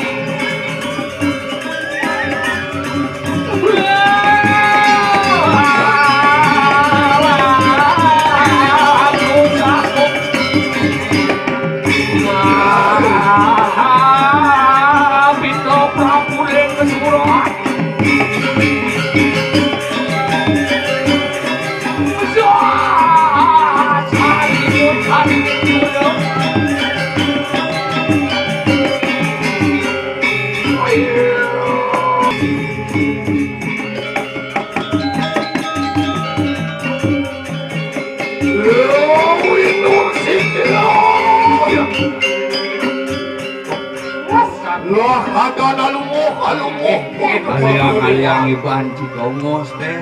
Kaliang iban Cikongos teh.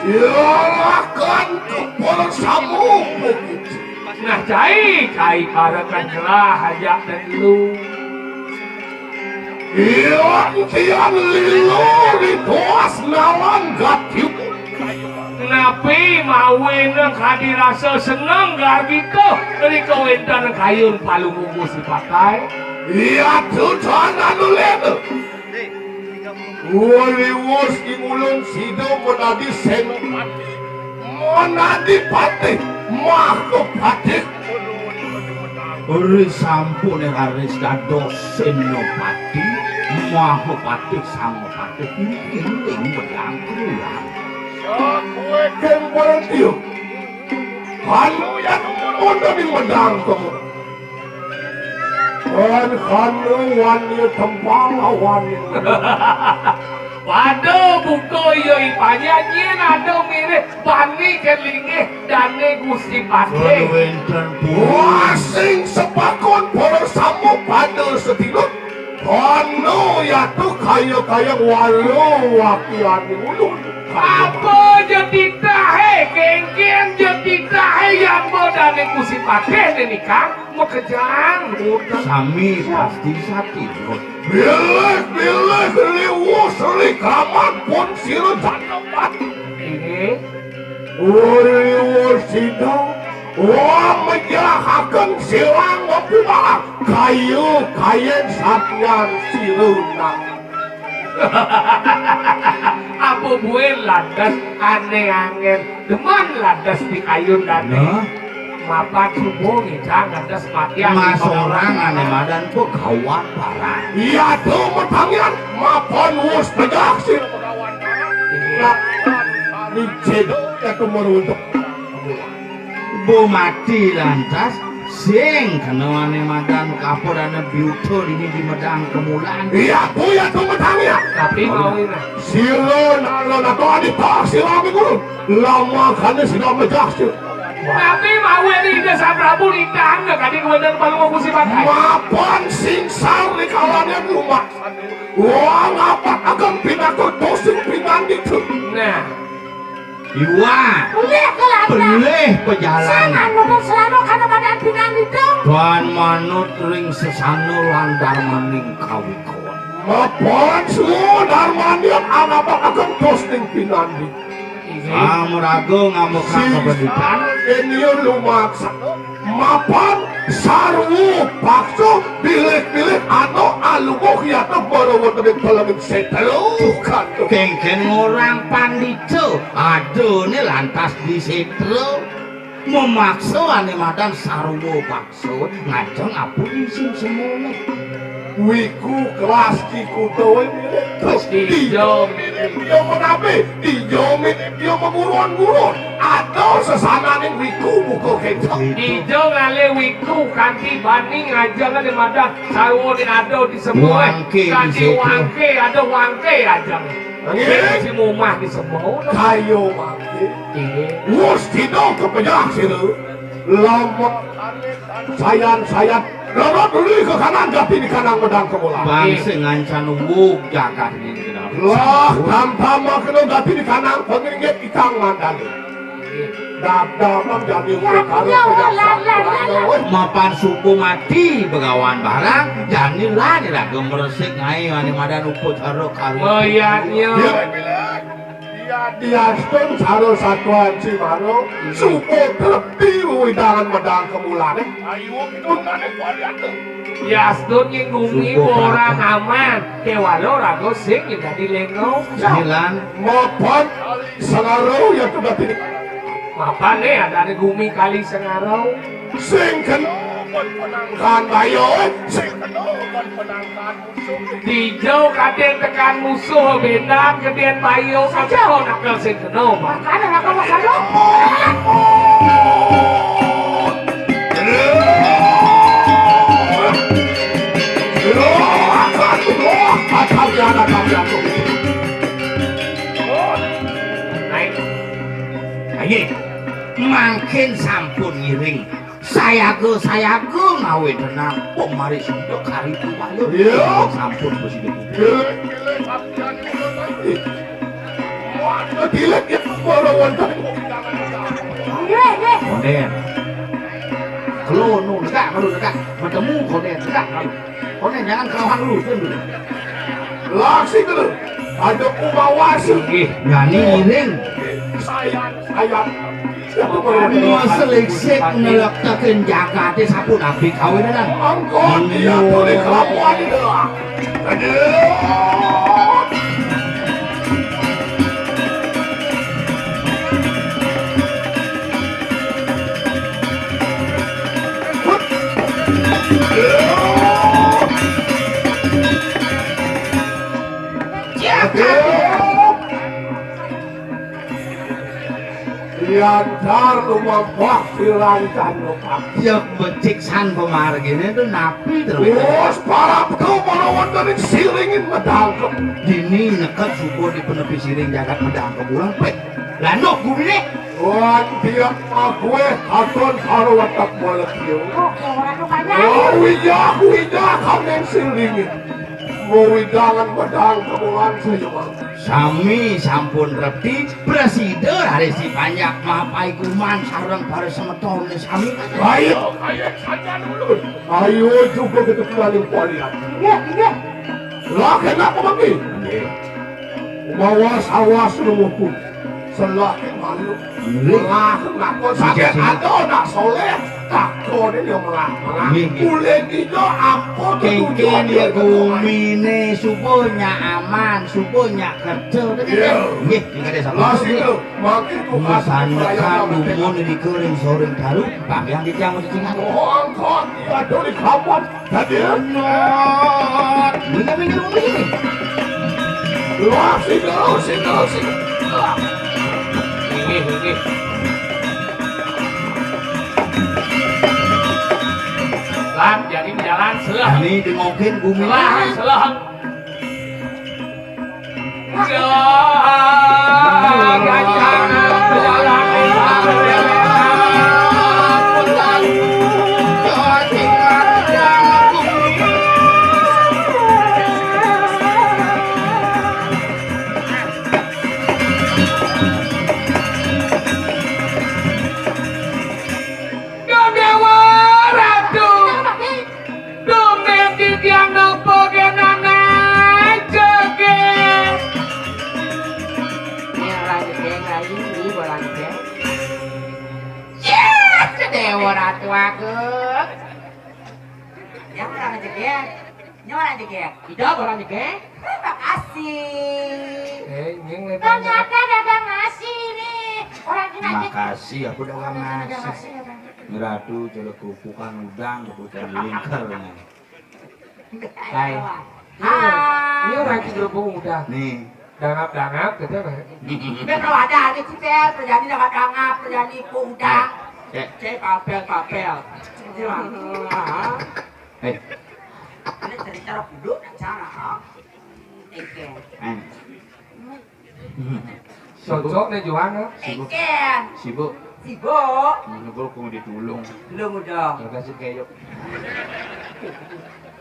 Silakan ke Polsamu. Nah, cai karakan celah hajak dan lu. Kian lilo dituas nawan gatiu. Napi mawin kadirasa seneng gak gitu. Dari kawentan kayun palu munggu si pakai. Iya tuh jangan lupa. Waliwos imulun sido menadi senopati. Menadi pati. Mahkopati. Uri sampun aris dados senopati. Mahkopati sangopati. Ini menang kerulang. Aku kembaran dia. Kamu yang mundur di medang kamu. Dan kamu wani tembang wani. Waduh, buko iyo ipanya nyen ada mirip bani kelinge dane gusti pate. Wasing sepakon bersama pada setilut. Kamu ya tuh kaya walu wakian ulun. Apa jadi tahe, geng-geng jadi tahe yang bodane kusi pate nih kang mau kejang. Sami pasti satirot. Bilih liwus likaman pun sila janapat. Ini Liwus sidang. Wah menjelahakan silang wapumalah. Kayen satyan silunang. apa gue landas aneh angin deman landas di kayun dan Nah, mapan subuh ngidang landas matian Mas orang ane madan ku kawan parah. Iya tuh metangian mapan wus pejaksir Ni cedok ya kemeruntuk Bu mati lantas sing kena ane madan kapur ane biuto ini di medang kemulan. Iya tuh ya tuh metangian tapi mau ini Silon alon atau aditak silami guru lama kan sudah pejaksir tapi mau ini dia sa Prabu lidang nggak kadi kemudian paling mau musibah mapan singsar di kawannya rumah wah ngapa akan pindah ke tosing pindah itu nah Iwa Boleh ke landa. pelih pejalan. Sangan modal selalu karena badan pinang itu. Tuan manut ring sesano landar maning kawikon. mapan semua darmanian anak akan tosing pindah Amurago ngamuk kependidikan. ini lumaksa mapan sarwu pakso pilih-pilih atau alugoh ya tuh baru waktu tolongin setelo bukan tuh Kengken orang pandito. Aduh ini lantas di situ. Memaksa ane madan sarwo pakso ngajeng apu isin semono. wiku kelas kiku tuh Terus dijo dia menabe dijomin dia menguruan-nguruan atau sesananing wiku buku kencang Ijo ngale wiku kanti bani ngajang di madan sarwo di ado di semua Wangke di kanti situ. wangke ada wangke aja Iya. si mumah di semua kayo mati iya Gusti dong kepenyak situ lama sayang lama dulu ke kanan tapi di kanan medang kemulan Bangsa ngancan wuk jagat ini. lah tanpa kena tapi di kanan pengingat ikang mandali dap-dap jadi Ya, ya, Mapan suku mati begawan barang jani lah diragam meresik ngai ane madan uput haro kali. moyatnya dia stun saro satuan Cimaro supo terpi widangan medang kemulan ayo kita nane kualian Yasdun yang gumi orang aman kewalo rago sing yang tadi lengo Janilan mapan sengaro ya tuh dati apa nih ada gumi kali sengarau sing kena penangkan bayo sing kena penangkan musuh Dijau kaden tekan musuh benda kemudian bayo kacau nakal sing kena mah Makanya aku mau kado. naik aye makin sampun ngiring sayago ngawe denang pemari sendok kari tumayo Iya. sampun besi Gilek ya borowan tadi Iya, iya. konden kelonu dekat kalau dekat bertemu konden dekat konden jangan kelauhan dulu dulu laksi dulu ada umawasi nyanyi ngiring sayang Maseliksik ngelektakin jakate sapu nabi kawin dan angkot dia boleh kelapuan itu aduh Diantar rumah bak silantan lupa ya beciksan pemargin itu napi terus Bos para kau melawan dari siringin medangkep dini nekat subuh di penepi siring jagat medang kebulang pek lanok gue Wan dia gue aton karo watak molekio Oke, orang rupanya. Oh wija kau yang siringin Mau widangan medang kemulan saya sami sampun repti presiden hari si banyak mapai kuman sarang para semeton sami Ayo saja dulu Ayo juga kita kembali kualian Iya, iya. Lah kenapa bagi? Mawas awas lumupun Selaki malu. Ngeri. Malah ngaku sakit atau nak soleh. Takut ini yang malah. Kulit itu apa tuh Kengken ya gumine subuhnya aman, subuhnya kerja. Nggih, dikade sama. Masih itu, makin tuh Masanekan dumun ini kering soreng dalu, bagian di jamu cicingan. Oh, angkot, aduh di kapan tadi? Minggir ini. Wah, sini. Ini. Lan jadi jalan selah. Ini dimungkin bumi Selah. Jangan Ratu aku. Yang orang jegek. Nyoran jegek. Tidak orang jegek. Terima kasih. Nyeng Ternyata dagang nasi nih. Orang kena Makasih, aku udah ngasih. Ngeradu jelek kupukan udang, kebutuhan lingkar. Hai. Ini orang cenderung udah. Nih. Dangap gitu kan. Biar kalau ada nih Citel, terjadi dapat dangap, terjadi kudang. Cek papel. Ini dari cara duduk dan cara. Eken. Cocok nih juang. Eken. Sibuk. Sibuk. Menurut aku ditulung. Belum udah. Kasih keyok.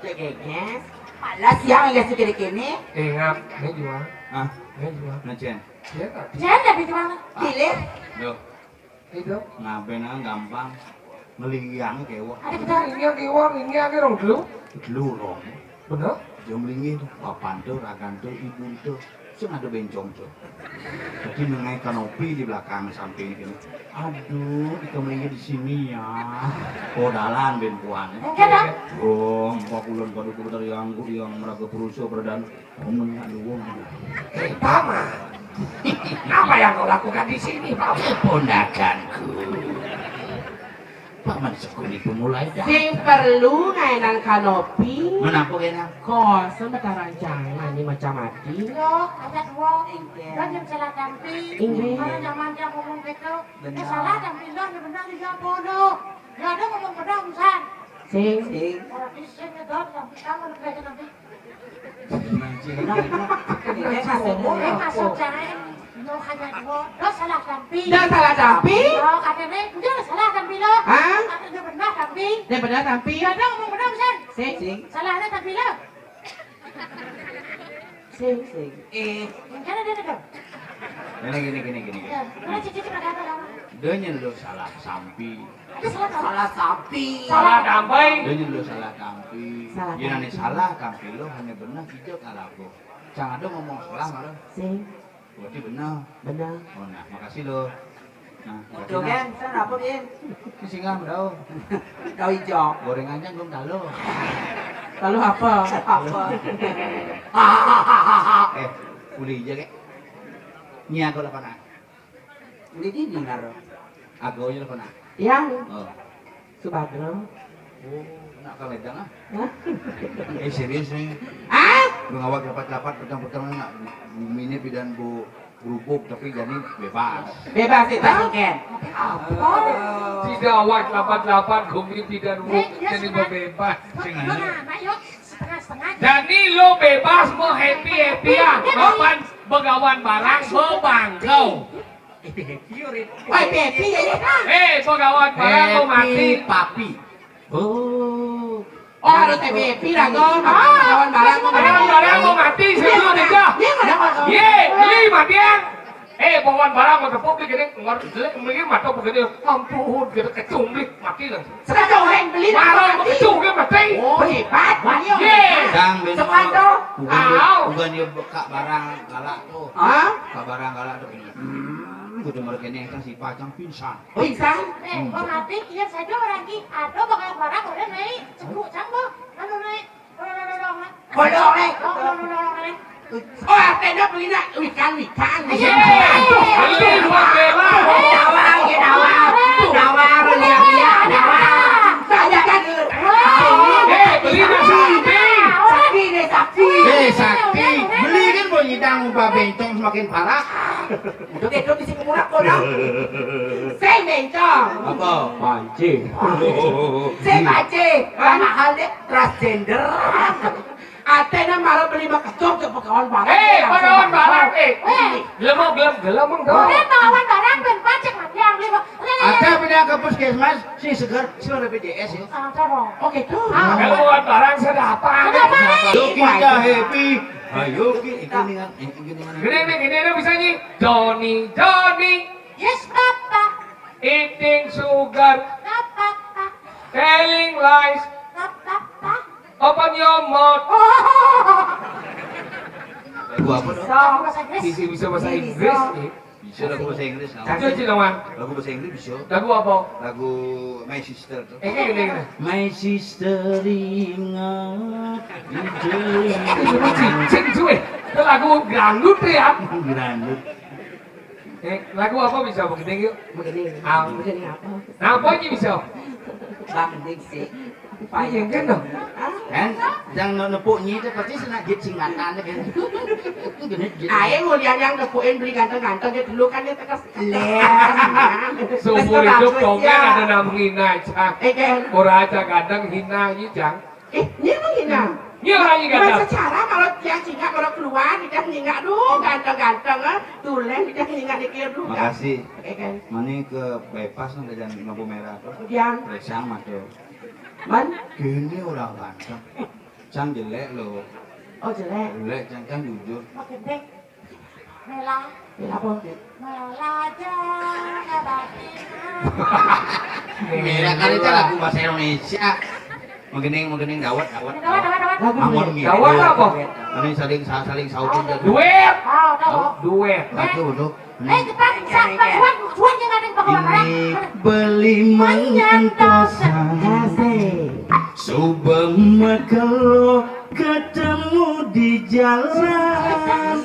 Cekeknya. Malas yang nggak sih kiri-kiri. Ingat, nih juang. Ah, Nih juang. nacian. Iya tak? Jangan tapi cuma pilih. Yo, Itu. ngapain gampang. Ngeliyang kewa. Ada kita. Ini yang kiwar, ini yang kirong dulu. Lurong. Bener? Jom lingi tuh, papan tuh, ragan tuh, ibu tuh. Sing ada bencong tuh. Jadi mengenai kanopi di belakang samping ini. Aduh, kita melingi di sini ya. Oh, dalan ben puan. Enggak dong. Oh, 40 pada kubu dari yang meraga perusahaan berdan. Ngomongnya aduh. Tama. Apa yang kau lakukan di sini, Pak? Ponakanku. Paman sekuni pemulai dah. Sing perlu nainan kanopi Menapa kena? kosen betarancangan ini macam mati. Yo, ada dua. Dan yang salah tampi. Inggih. Kalau zaman dia ngomong gitu, salah tampi lo, yang benar dia bodoh. Ya ada ngomong benar, Musan. Sing Orang isinya dong, tampi kamu lebih aja nanti. Masuk jalan. Lo hanya dua, lo salah tampi. dan salah tapi Lo katanya, udah salah tampi lo. Hah? Katanya benar tampi. dan benar tapi Ya ada ngomong benar, Musan. sing Salahnya tampi lo. sing Mungkin ada dong. Gini. Ya, kalau cici berkata kamu. Denya lo salah sampi. Ada salah tampi. Salah dampai. Denya lo salah kampi. Salah Jangan kampi. salah kampi lo hanya benar hijau kalako. Jangan ada ngomong salah malah. sing Berarti benar. benar. Oh nah, makasih lo. Nah, Tuh kan, saya apa Bin? Singam tau. Kau hijau. Gorengannya belum tahu. Lalu apa? Apa? Uli aja kek. Nya aku lah pana. Ini di ngaro. Aku aja lah pana. Yang Oh. Subagro. Oh, nak kaledang ah. Hah? Serius nih. Ah? Mengawal dapat petang-petang nak bumi ini bidan bu kerupuk tapi jadi bebas. Bebas itu Ken. Tidak awak 88 gumi tidak ruk jadi bebas. Nah, yuk, setengah-setengah. Jadi lo bebas mau happy-happyan. Kapan begawan barang bebangkau. Oi, Pepi ya. Begawan barang mau mati. papi. Oh, harus Pepi lah kau. Kawan barang Begawan barang mau mati sebelum nikah. Ye, beli matian. Bawan barang mau tepuk begini, mungkin mata begini, ampun, kita kecumblik mati langsung. Sekarang orang beli Marah mau kecumblik mati. Oh, hebat. Ye, Dang ben. Sepatu. Au. Bukan dia kak barang galak tuh. Hah? Kak barang galak tuh ini. kudu merkene kan si pacang pingsan. Pingsan. Bang Mati, iya saja orang ki. Aduh, bakal barang udah naik. Cekuk canggo. Lalu naik. Kodok nih. Nih. Oh, artinya beli nak ikan. Beli buat bela. Dawang, dawang. Saya kan. Beli sapi. Sakti, beli kan mau nyidang ubah bencong semakin parah. Udah gedok di sini murah kodok. Saya bencong. Apa? Pancing. Saya pancing. Mahal deh transgender. Atena malah beli makacok ke pekawan barang. Pekawan barang. Gelemong dong. Udah bawan barang ben pacek mati yang beli. Ada pindah ke puskesmas, si segar, si ada BPJS ya. Oke tuh. Pekawan barang sedapan. Ayo kita happy. Ayo kita Gini bisa nyi. Johnny. Yes, Papa. Eating sugar. Papa. Telling lies. Papa. Open your mouth. Lagu apa dong? Bahasa Inggris. Bisa bahasa Inggris. Bisa lagu bahasa Inggris. Coba Cinawan. Lagu bahasa Inggris bisa. Lagu apa? Lagu My Sister tuh. Gini. My sister ingat Itu cincin cuy. Itu lagu gandut ya. Grandut. Lagu apa bisa begini yuk? Begini apa? Apa aja bisa? Bang Diksi. Yang kan dong. Kan yang nepuk nyi itu pasti senang jit singkatan kan. Ayo ngulian yang nepuin beli ganteng-ganteng dia dulu kan dia tekas les. Seumur hidup dongeng ada namungin aja. Kan. Orang aja kadang hina jang. Ini menghina. Ini orangnya Mas kadang. secara kalau yang singgah kalau keluar dia nyingak dulu ganteng-ganteng tulen dia nyingak dikir dulu. Makasih. Kan. Mani ke bypass nang jalan lampu merah tuh. Kemudian Resang mah tuh. man Gini orang ganteng. Cang jelek lo. oh jelek. Jelek cang jujur. Makin dek. Mela. Ya apa? Melajang abadi. Merah kali itu lagu bahasa Indonesia. Menggening dawat. Dawat. Amun gitu. Dawat apa? Mani saling sautin jadi. Duet. Tahu. Duet. Itu tuh. Cepat, cuan yang ada di bawah Ini beli menyentosa Subeng kalau ketemu di jalan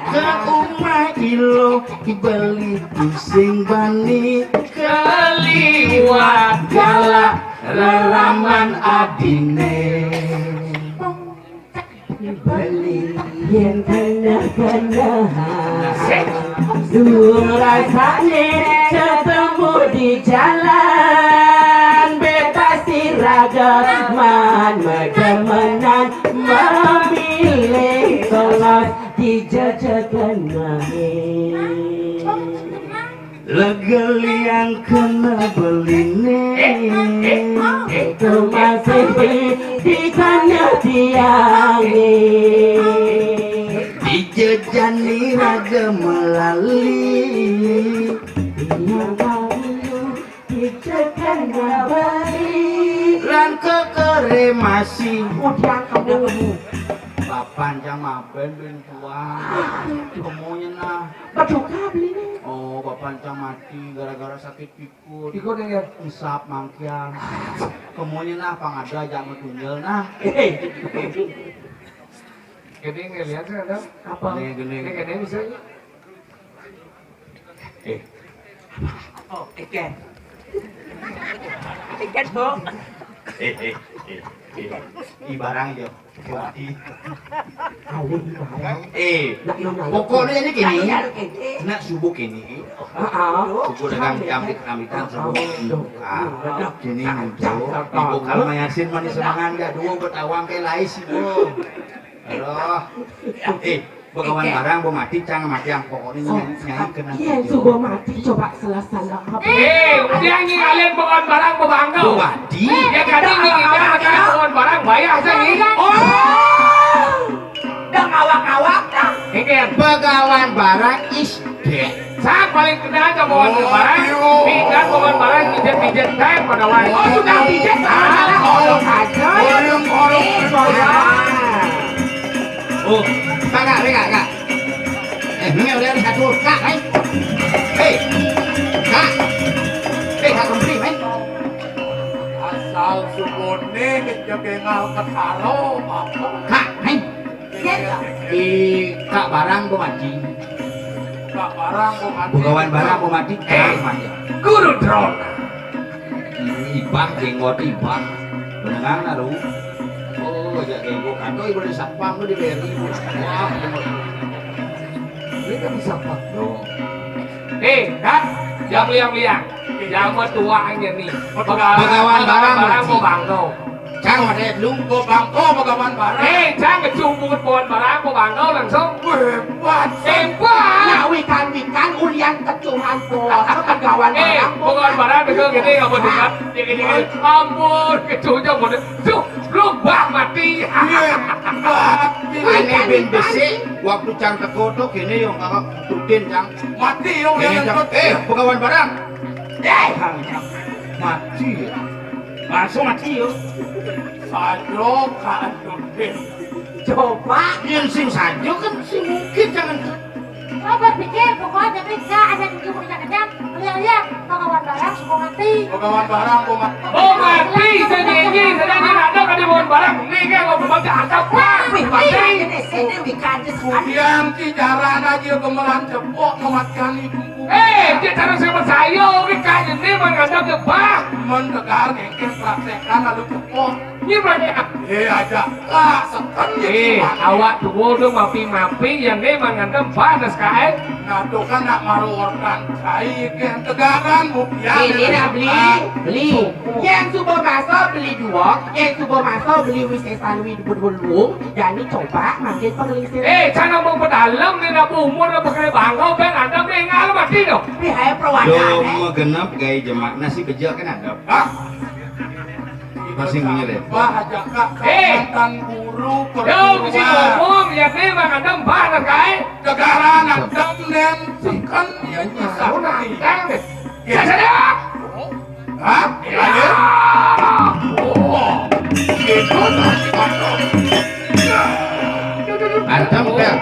Ke rumah ilo beli pusing bani Keliwat galak lelaman adine Beli yang kena-kena dua rasanya ketemu di jalan bebas diragaman medemenan memilih kelas dijajakan main Legel yang kena beli itu masih di kana tiangi Dijejani raga melalui yang baru dijajakan balik Lan kekremasi udah kamu Papan jama ben tua Kemunya nah berduka beli nih Oh papan mati gara-gara sakit pikul Ikut ya. Isap mangkian Kemunya nah pangada jangan tunjel nah Gede ngeliat sih ada. apa Gini Gede bisa ya. oh ikan bu Ibarang yo Mati kali barang Pokoknya ini gini Kaya Nak subuh gini Subuh dagang amit-amitan subuh buka Gini muncul Ibu kalau mayasin manis semangan gak dua bertawang ke lais ibu Aduh Bagawan barang mau mati cang mati yang pokoknya nyanyi kena iya subuh mati coba selesai lengkap Dia nyi kalian bawa barang bebangga. mati Ya kadang nyi kita bawa barang bayar aja nih. udah ngawak-ngawak dah Ingin. Bagawan barang is dead Saat paling kenal aja bawa barang. Pinggan bawa barang pijet-pijet kain pada wae. oh sudah pijet salah orang aja Oh, kak, ini udah ada satu, kak, Kak. Kak kembali, men. Asal subone kejegengal ketaro apa? Kak, men. Di Kak barang Bomaji. Kak barang bukan. Bukawan barang Bomaji. Guru drone. Ibah jenggot ibah. Benengan naru. Oh, aja jenggot kan ibu di satpam di BRI. Wah, Ini kan bisa pak. Tuh. Kak, yang liang-liang. Yang tua aja nih. Pegawai barang mau bangko. Cang ada lu. Go bangko pegawai barang. Jangan kecubut pohon barang mau bangko langsung. Hebat. Hebat. Nah, wikan ulian kecuhan bos, kegawan barang. Pohon barang dengan gini nggak mau dekat. Gini. Ampun, kecunya mau dekat. Rubah mati. Hebat. Aneh ben besi waktu cang tekoto gini yang kakak tutin cang. Mati yang Gini yang cang. Pegawai barang. Mati. Langsung mati yuk. Sajo kan tutin. Coba. Yang sing saja kan sing mungkin jangan. Kau berpikir pokoknya bisa ada di jumlah kejam. Lihat pengawal barang suka mati. Pegawai barang bukan. Oh mati, sedih ada di pohon barang. Ini kan mau berbagi atap. Wih, Mati. ini sini wikan jeskan. Kemudian cijaran aja gemelan cepok mematkan ibu. Dia cara sama saya, kayak ini menghadap depan. Mendengar ngengkes praktekan lalu cepok. Ini banyak. Aja. Ah, sekan Awak tuh udah mapi yang ini menghadap panas kae. Ngado kan nak maruorkan cai ke tegaran bukian. Ini nak beli. Yang subuh masuk beli dua, yang subuh masuk beli wisesan wid berbulung. Jadi coba makin pengelisir. Jangan mau pedalam nih nak umur nak pakai bangau, menghadap nih ngal mati dong. Ini hai Do perwakilan. genap gaya jemak nasi beja kan ada. Hah? Masih menyeret. Aja kak mantan guru Yo, mesti ngomong ya nih menghadap panas kae. tegaran nak damnen sekan ya bisa nanti. Ya sadar. Hah? Ayo. Oh. Itu nasi padang. Antam bel.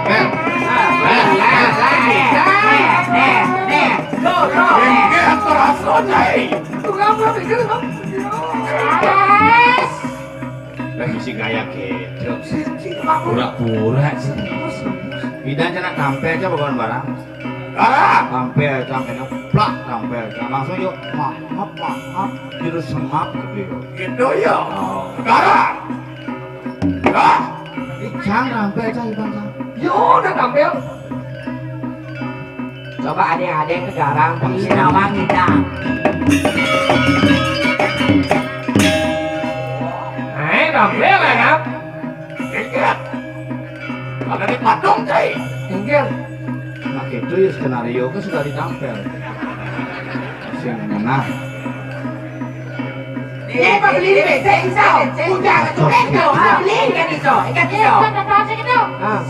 Ini terasa cai. Lah mesti gaya gitu. Pura-pura sih. Bidan cina tampil aja pegawai barang. Ah, Tampil plak tampil. Langsung yuk maaf. Terus semap gitu. gitu ya. Sekarang. Ah, Cang tampil cang ibang cang. Yo, udah tampil. Coba adik-adik ke garang beli nawang kita. Tampil lah kan? ingat. Ada di padang cai. Enggak. Nah itu ya skenario kan sudah ditampil. Sing menang. Ini apa beli di BC insau? Udah kecuali kau beli kan insau? Ikan insau.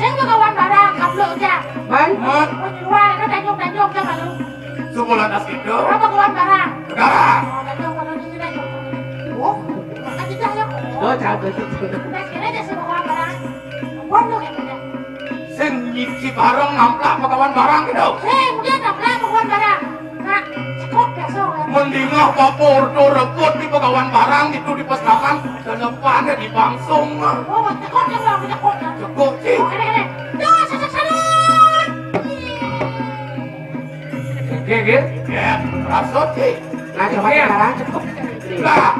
Saya pengawal barang kaplok aja. Man, Mat, Jual itu danjung jangan lu. sebulan as itu. Apa pengawal barang? Sekarang. Danjung kalau di sini danjung. Oh, makan juga ya. tuh cabai itu. Nah, kira aja sih pengawal barang. Bodoh ya punya. Sing nyicip barang namplak pegawai barang gitu. Dia tak pernah pengawal barang. Nah, cukup biasa ya. Mendingah vapor tuh rebut di pegawai barang itu di pestakan dan depannya di bangsung. Oh, cukup ya bang, cukup ya. Cukup sih. Oh, ini. Tuh, sasak salut. Enggak. Ya, rasa sih. Nah, coba sekarang cukup. Lah,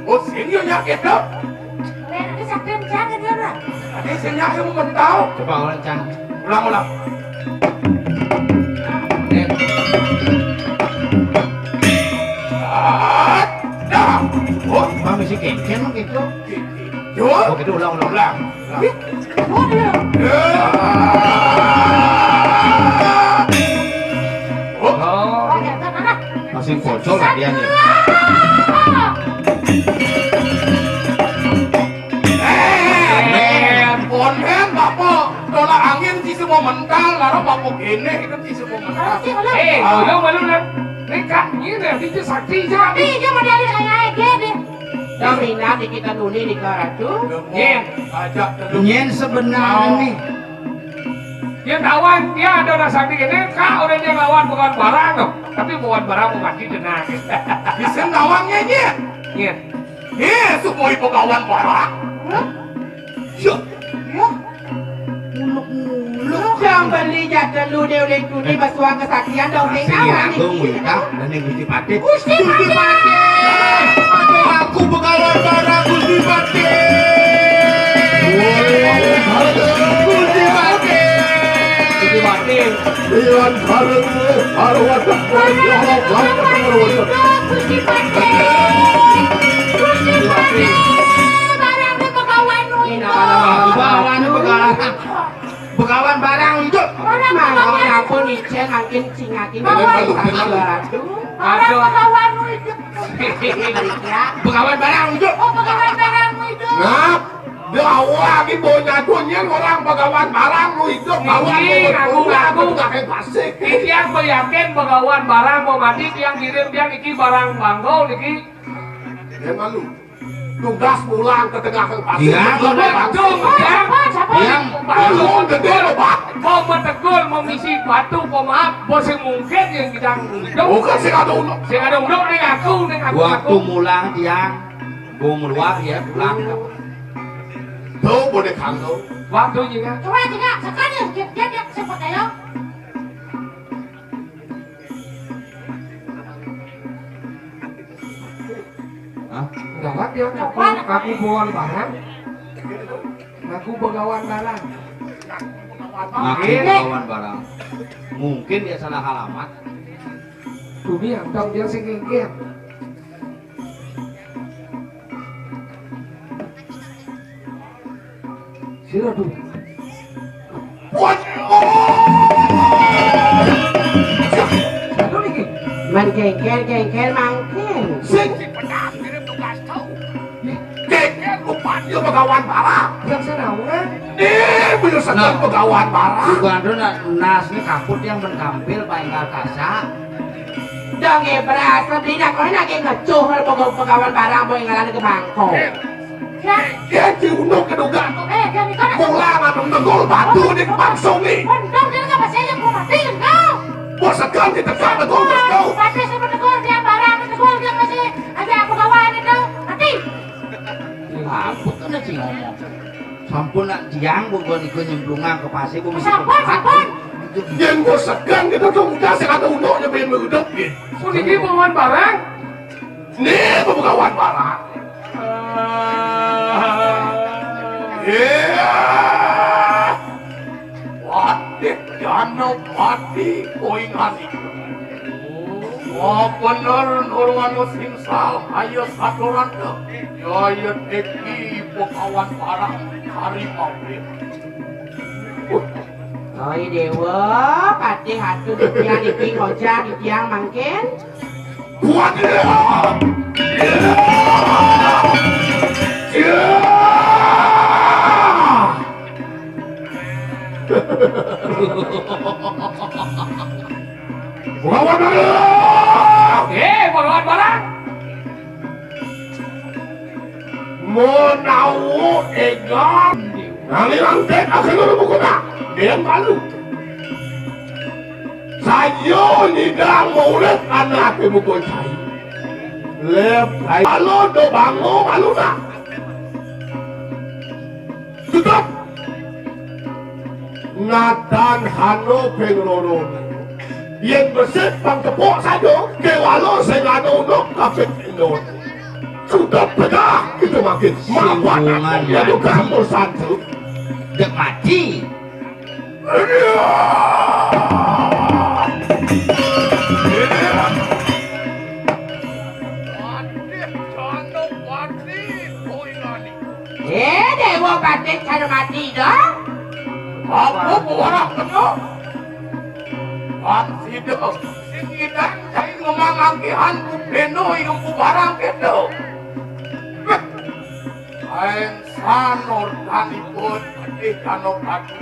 pusing yuk nyakit dong. Nanti sakit jangan dia lah. Tadi sing nyakit mau mentau. Coba orang cang. Ulang. Dah. Oh, Bang mesti kengken gitu. yo. Oh gitu ulang. Oh, dia. Oh. Oh, ya, kan. Masih bocor lah dia nih. Ponhen bapak tolak angin si semua mental, lalu bapak gini itu si semua mental. Lu malu lah. Nekat ini deh, dia sakti aja. Dia mau dari kayak gini. Domina di kita nuni di karatu. Ajak Nyen sebenarnya nih. Dia lawan dia ada rasa dikene kak orang dia lawan bukan barang no. Tapi bukan barang mau mati tenang. Bisa nawangnya nya. Iya. Supaya pegawai barang. Ya. Jangan beli jatuh lu deh oleh kudi basuhan kesaktian dong Masih nawan aku ngutang dan yang Gusti Pati. Gusti Pati. Aku pegawai barang Gusti Pati. Gusti Pati. Jadi mati. Iwan karemu arwata kuya lata arwata. Gusti Pati. Gusti Pati. Barangnya pegawai nu itu. Begawan barang itu. Mau ngapun icen makin singakin. Barang pegawai nu itu. Begawan barang itu. Oh, pegawai barang nu itu. Ngap. Dawa ki bonya tunyen orang pegawai barang lu itu kawan Ngaku. kakek pasik. Tiang meyakin pegawai barang mau mati tiang kirim dia niki barang banggo niki. Ya malu. Tugas pulang ke tengah kang pasik. Iya, Betul tiang. Yang Lu gede lo, Pak. Mau metegur mau misi batu mau maaf bos yang mungkin yang kita hidup. Bukan sih ada ulo. Saya ada udah nih aku. waktu mulang tiang gua meluar ya pulang. Tuh boleh kanggo. Waktu juga. Coba tiga sekali dia sempat ayo. Hah? Enggak dia aku bawa barang. Aku pegawai barang. Ngaku pegawai barang. Mungkin dia salah alamat. Tuh dia, dong dia singkir. Sila tuh. Satu lagi. Mangkengkel mangkeng. Sing pedang kirim tugas kau. Keke lupa dia pegawai barang. Yang senawan. Bener sedang pegawai barang. Bukan tuh nas nih kaput yang menkampil painggal kasa. Dong berasa beli nak kau nak ngecuh pegawai barang boleh ngalan ke bangko. Dia ciumno keduga. Jadi kan. Pulang atau negol batu di kepang sungi. Bondong dia nggak bisa yang mau mati kau. Bos sekan ditekan negol bos kau. Pasti sama tegur dia barang tegur dia masih ada pegawai itu mati. Kaput kan sih ngomong. Sampun nak tiang bukan ikut nyemplungan ke pasir gua mesti Sampun. Yang bos sekan kita tuh udah ada unoknya pengen mengudap. Niki bawa barang. Nih pegawai barang. Wadik jano pati koingani. Wah bener nurwanu simsal ayo saturan ke. Yaya teki pekawan barang harimau. Oi dewa, pati hatu di tiang di ngojak di tiang mangken. Kuat dia. Bawa barang. Pegawai barang. Menau egan. Nali rantai akan berbuka. Dia malu. Saya nidang murid anak ibu saya. Lep, halo do bango malu nak. Tutup. Natan hano pengroron. Yang bersih pang tepuk saja. Kewalo sengano nok kafe inon. Sudah pedah itu makin mawan aku ya do kampur satu. dek mati. Dewa pati cara mati dong. Apa buarak kena? Pasti dong. Sing kita cai ngomong angkihan ku beno yang ku barang kena. Aing sanor kanipun pati kano pati.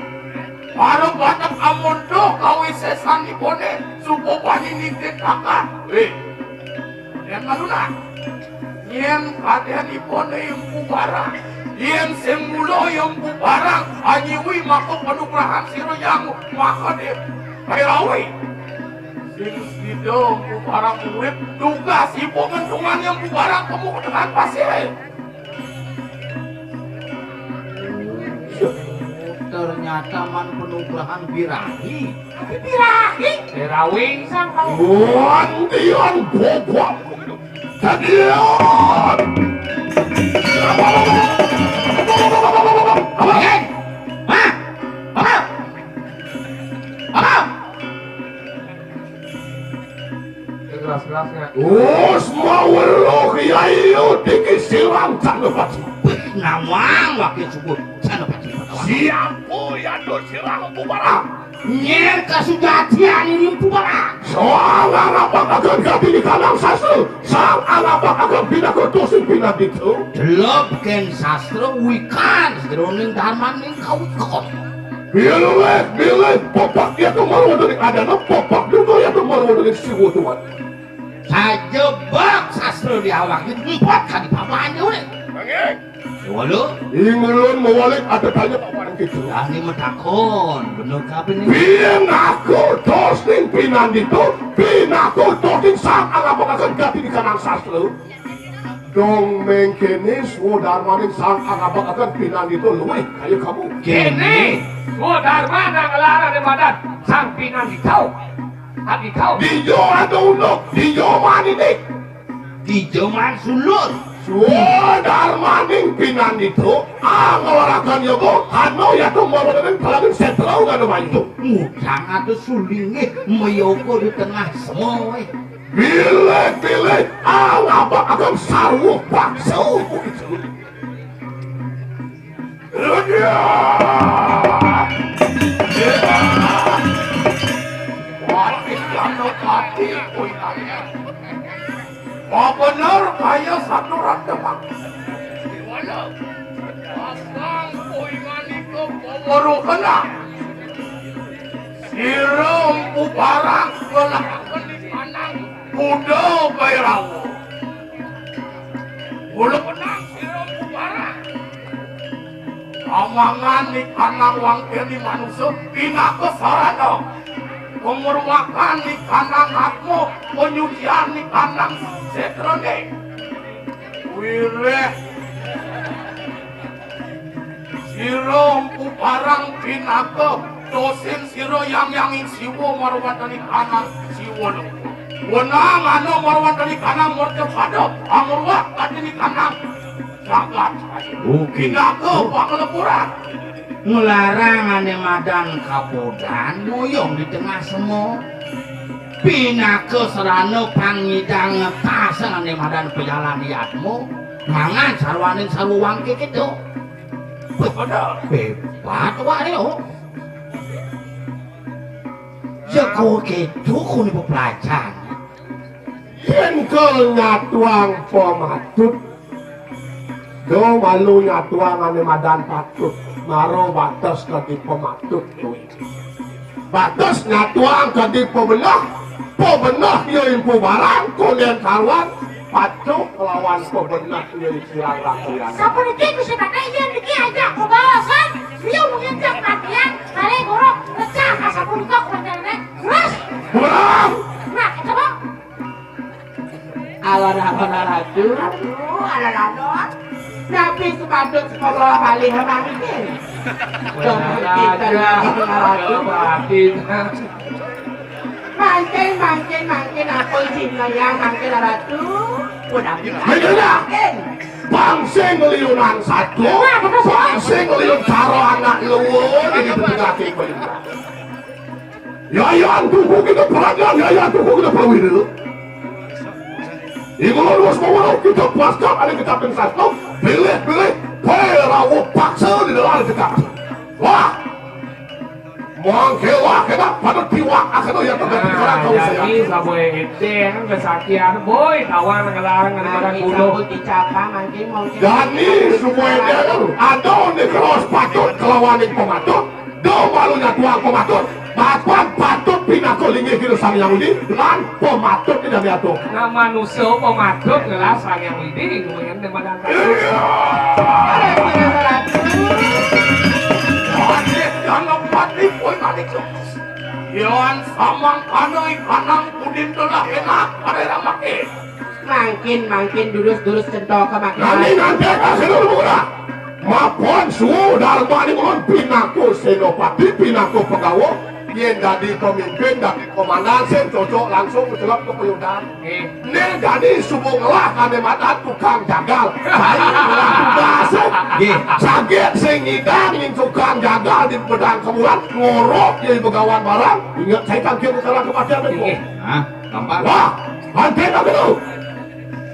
Baru batak amun do kawi sesan ipone supo pani nikit kakak. Yang manuna? Yang kadean ipone yang ku barang. yen sing mula yang bubarang anyiwi maka penugrahan sira yang maka de Pairawi sing sidong bubarang urip tugas ibu mendungan yang bubarang kamu dengan pasir. Ternyata man penugrahan birahi. Birahi. Birawi. Sang kau. Wantian bobok. Kadian. Hei! Hah? Apa? Apa? Keras-kerasnya. Us mawelo kiai dikisilang canepati. Namang wakil suku Canopati. Siapa yang dosirang bubarang? Nyer kasujatian ini bubarang. Soal apa akan ganti di kalang sastra. Sang apa akan pindah ke dosin pindah itu. Delop ken sastra wikan sedroning dharman ning kawikon. Bilih popak dia tuh mau dari adana popak juga ya tuh mau dari siwu tuan. Sajebak sastra di awak itu 4 kali papanya udah. Walu, Ingelun mewalik ada tanya paparan gitu. ani metakon, bener kabeh nih. Pinaku dosin pindah itu. Pinaku dosin sang apa akan ganti di kalang sastra. Dong mengkenis wodarmaning sang apa akan pindah itu luwih kayak kamu. Kini, gua Dharma nang ngelarang di badan sang pinan di kau. Hati kau. Dijo ada unuk, dijo maninik. Di jaman sulur. Wodarmaning pindah itu. Ngelarakan yogo, ano ya tuh mau dengan pelangin setrau kan nama itu. Mudang atau sulingnya meyoko di tengah semua. Pilih, apa akan sarwo bakso begitu. Oh benar kayak satu randemak. Walau asang poingan itu baru kena. Siram bubarang kelahkan di panang kuda Pairawo. Bulu penang siram bubarang. Amangan di kanang wangkir di manusia pindah ke sarana. Pemurwakan di kanang hakmu, penyucian di kanang setrone. Wireh siram bubarang pindah ke dosen siro yang siwo marwan dari kanan siwo lo. Wenang anu marwan dari kanan morte pada amurwa tadi di kanan sangat. Pindah ke panglepuran. Ngelarang ane madan kapodan moyong di tengah semua. Pindah ke serana pangidang ngetasan ane madan pejalan liatmu. Mangan sarwaning sarwa wangke gitu. Bepada Bebat wario. Jago gitu kuni pepelajar. yen ke nyatuang pematut. Do malu nyatuang ane madan patut. Maro batas ke di pematut tuh. Batas nyatuang ke di pebenah. Pebenah yoin barang kulian kawan. Patut lawan pebenah yoin sirang rakyat. Siapa nih kita bisa pakai yang diki aja ke bawah kan? Dia mungkin jam latihan, kalian gorok, pecah, asal puntok, terus. Kurang! Nah, coba. Alon-alon ratu. Aduh, alon-alon. Tapi sepatut sekolah balik sama ini. Makin aku izin yang makin ratu. Udah Ayolah! Bangsing liunan satu, bangsing liun karo anak luwun ini berarti pelita. Yayan tuku kita pelajar, yayan tuku kita perwira dulu. Iku luas mau kita paskan ada kita pensatu, pilih, Pairawo paksa di dalam kita. Wah! Mangkewa kita pada tiwak akan yang terjadi sekarang kau saya. Jadi saboy ente kan kesakian boy kawan ngelarang ngelarang kudo. dicapa makin mau Jadi semua dia ada di keros patut kelawan pematut, do malunya tuang pematut, bapak patut pindah kolingi kira sang yang ini, lan pematut tidak diatur. Nah manusia pematut ngelas sang yang ini lumayan dengan Iya. Iwan samang kanoi kanang pudin telah enak pada ramake. Mangkin durus centok ke Nani makan. nanti akan seluruh murah. Mapon suhu dalma ni ulun pinaku senopati pinaku pegawai. Yen jadi pemimpin dari komandan sen cocok langsung mencelap ke peyudan. Ini jadi subuh ngelah kane mata tukang jagal. Hai tugasen. Sakit sing ngidang ing tukang jagal di pedang kemulan ngorok jadi begawan barang. Ingat saya kangkir sekarang kematian itu. Hah? Gampang. Wah, hantin aku dulu.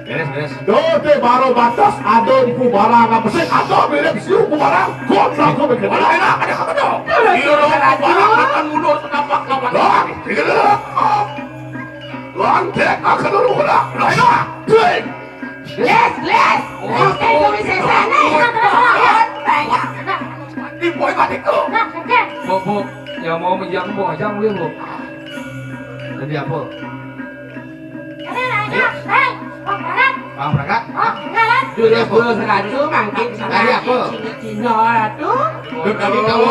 Beres. Dote baru batas adon ku barang apa sih? Atau mirip siu ku barang. Kontra ku bikin. Wala enak ada kata dong. Iro ku barang akan mundur senapak lawan. Lah, tinggal dulu. Lantek akan dulu kena. Lah enak. Tuh. Les. Oke, kami sesane. Banyak. Di boy batiku. Nah, kakek. Bu, yang mau menjang bu, ajang boleh bu. Jadi apa? Ini nanya, hei, Bang Barat. Bang Prakat? Oh, jalan. Durus ratu mangkin Tadi apa? Cina ratu. Tadi tahu.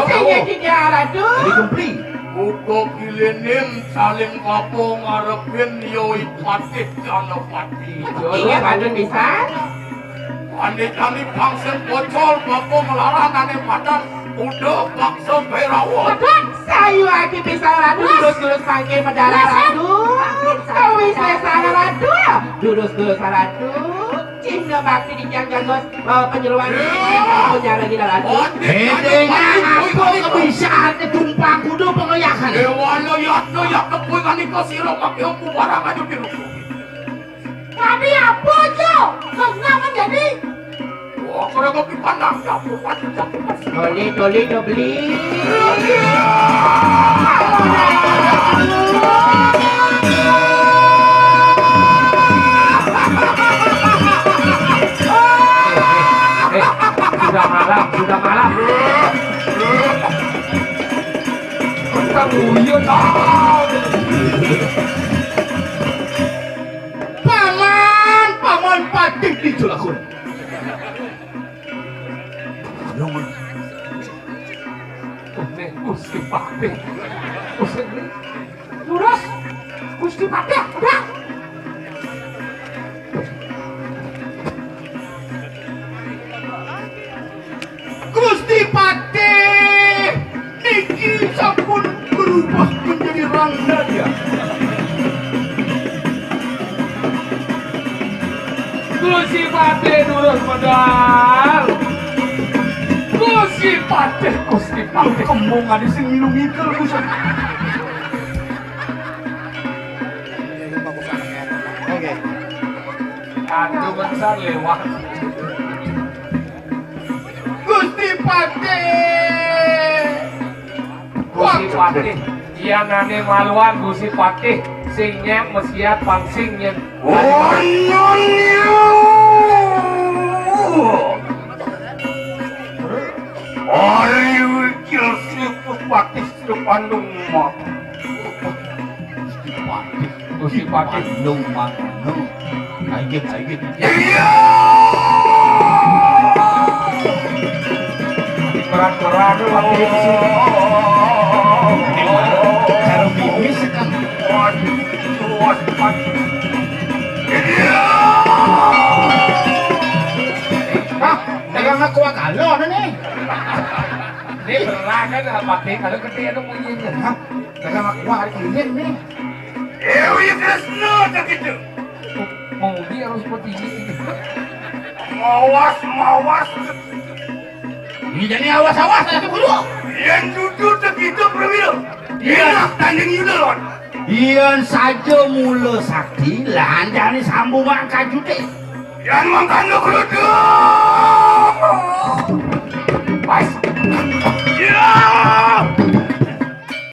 Cina ratu. Jadi kumpli. Uko kilenin saling kapong arepin yoi patih jana patih. Iya, padun bisa. Ane pangsen bocol kapong melarang ane padan udah paksa berawo. Sayu aki bisa ratu durus mangkin medara ratu. Kami sesana ratu. Durus ratu. Cina bakti dijangkan bos penyeruan punya lagi ratu. Aku kebiasaan tumpang kudu pengoyakan. Dewana yat kepuy kaniko siro pakai hukum barang aja di ruko. Tadi apa, Jo? Kenapa jadi? Wah, kalau kopi pandang dapur pasti Toli beli. Sudah malam. Kita nguyun. Paman patih di julakun. Gusti Patih. Lurus. Gusti Patih, udah. Gusti Patih, niki sampun berubah menjadi rangdaya. Gusti Patih durus medal. Gusti Patih. Kembung ada sing minum ikel Gusti. Aduh besar lewat. Gusti Patih. Gusti Patih. Iya nane maluan Gusti Patih. Sing nyek mesiat pangsing nyen. Ari wikil siku Patih sepandung mak. Gusti Patih. Bandung Bandung. Aigit. Iya. Berat-berat waktu itu. Cara bibis kan. Dagang aku akalon nih. Ini berat kan Patih kalau gede ada bunyinya. Hah? Dagang aku hari ini nih. Ewi Kresno tak gitu. Mau dia harus seperti ini. Mawas. Ini jadi awas aku dulu. Yang duduk tak gitu berbeda. Iya, tanding yudalon. Iyan saja mula sakti landani sambung mangka jute. Yang makan lo kerudung. Pas. Ya.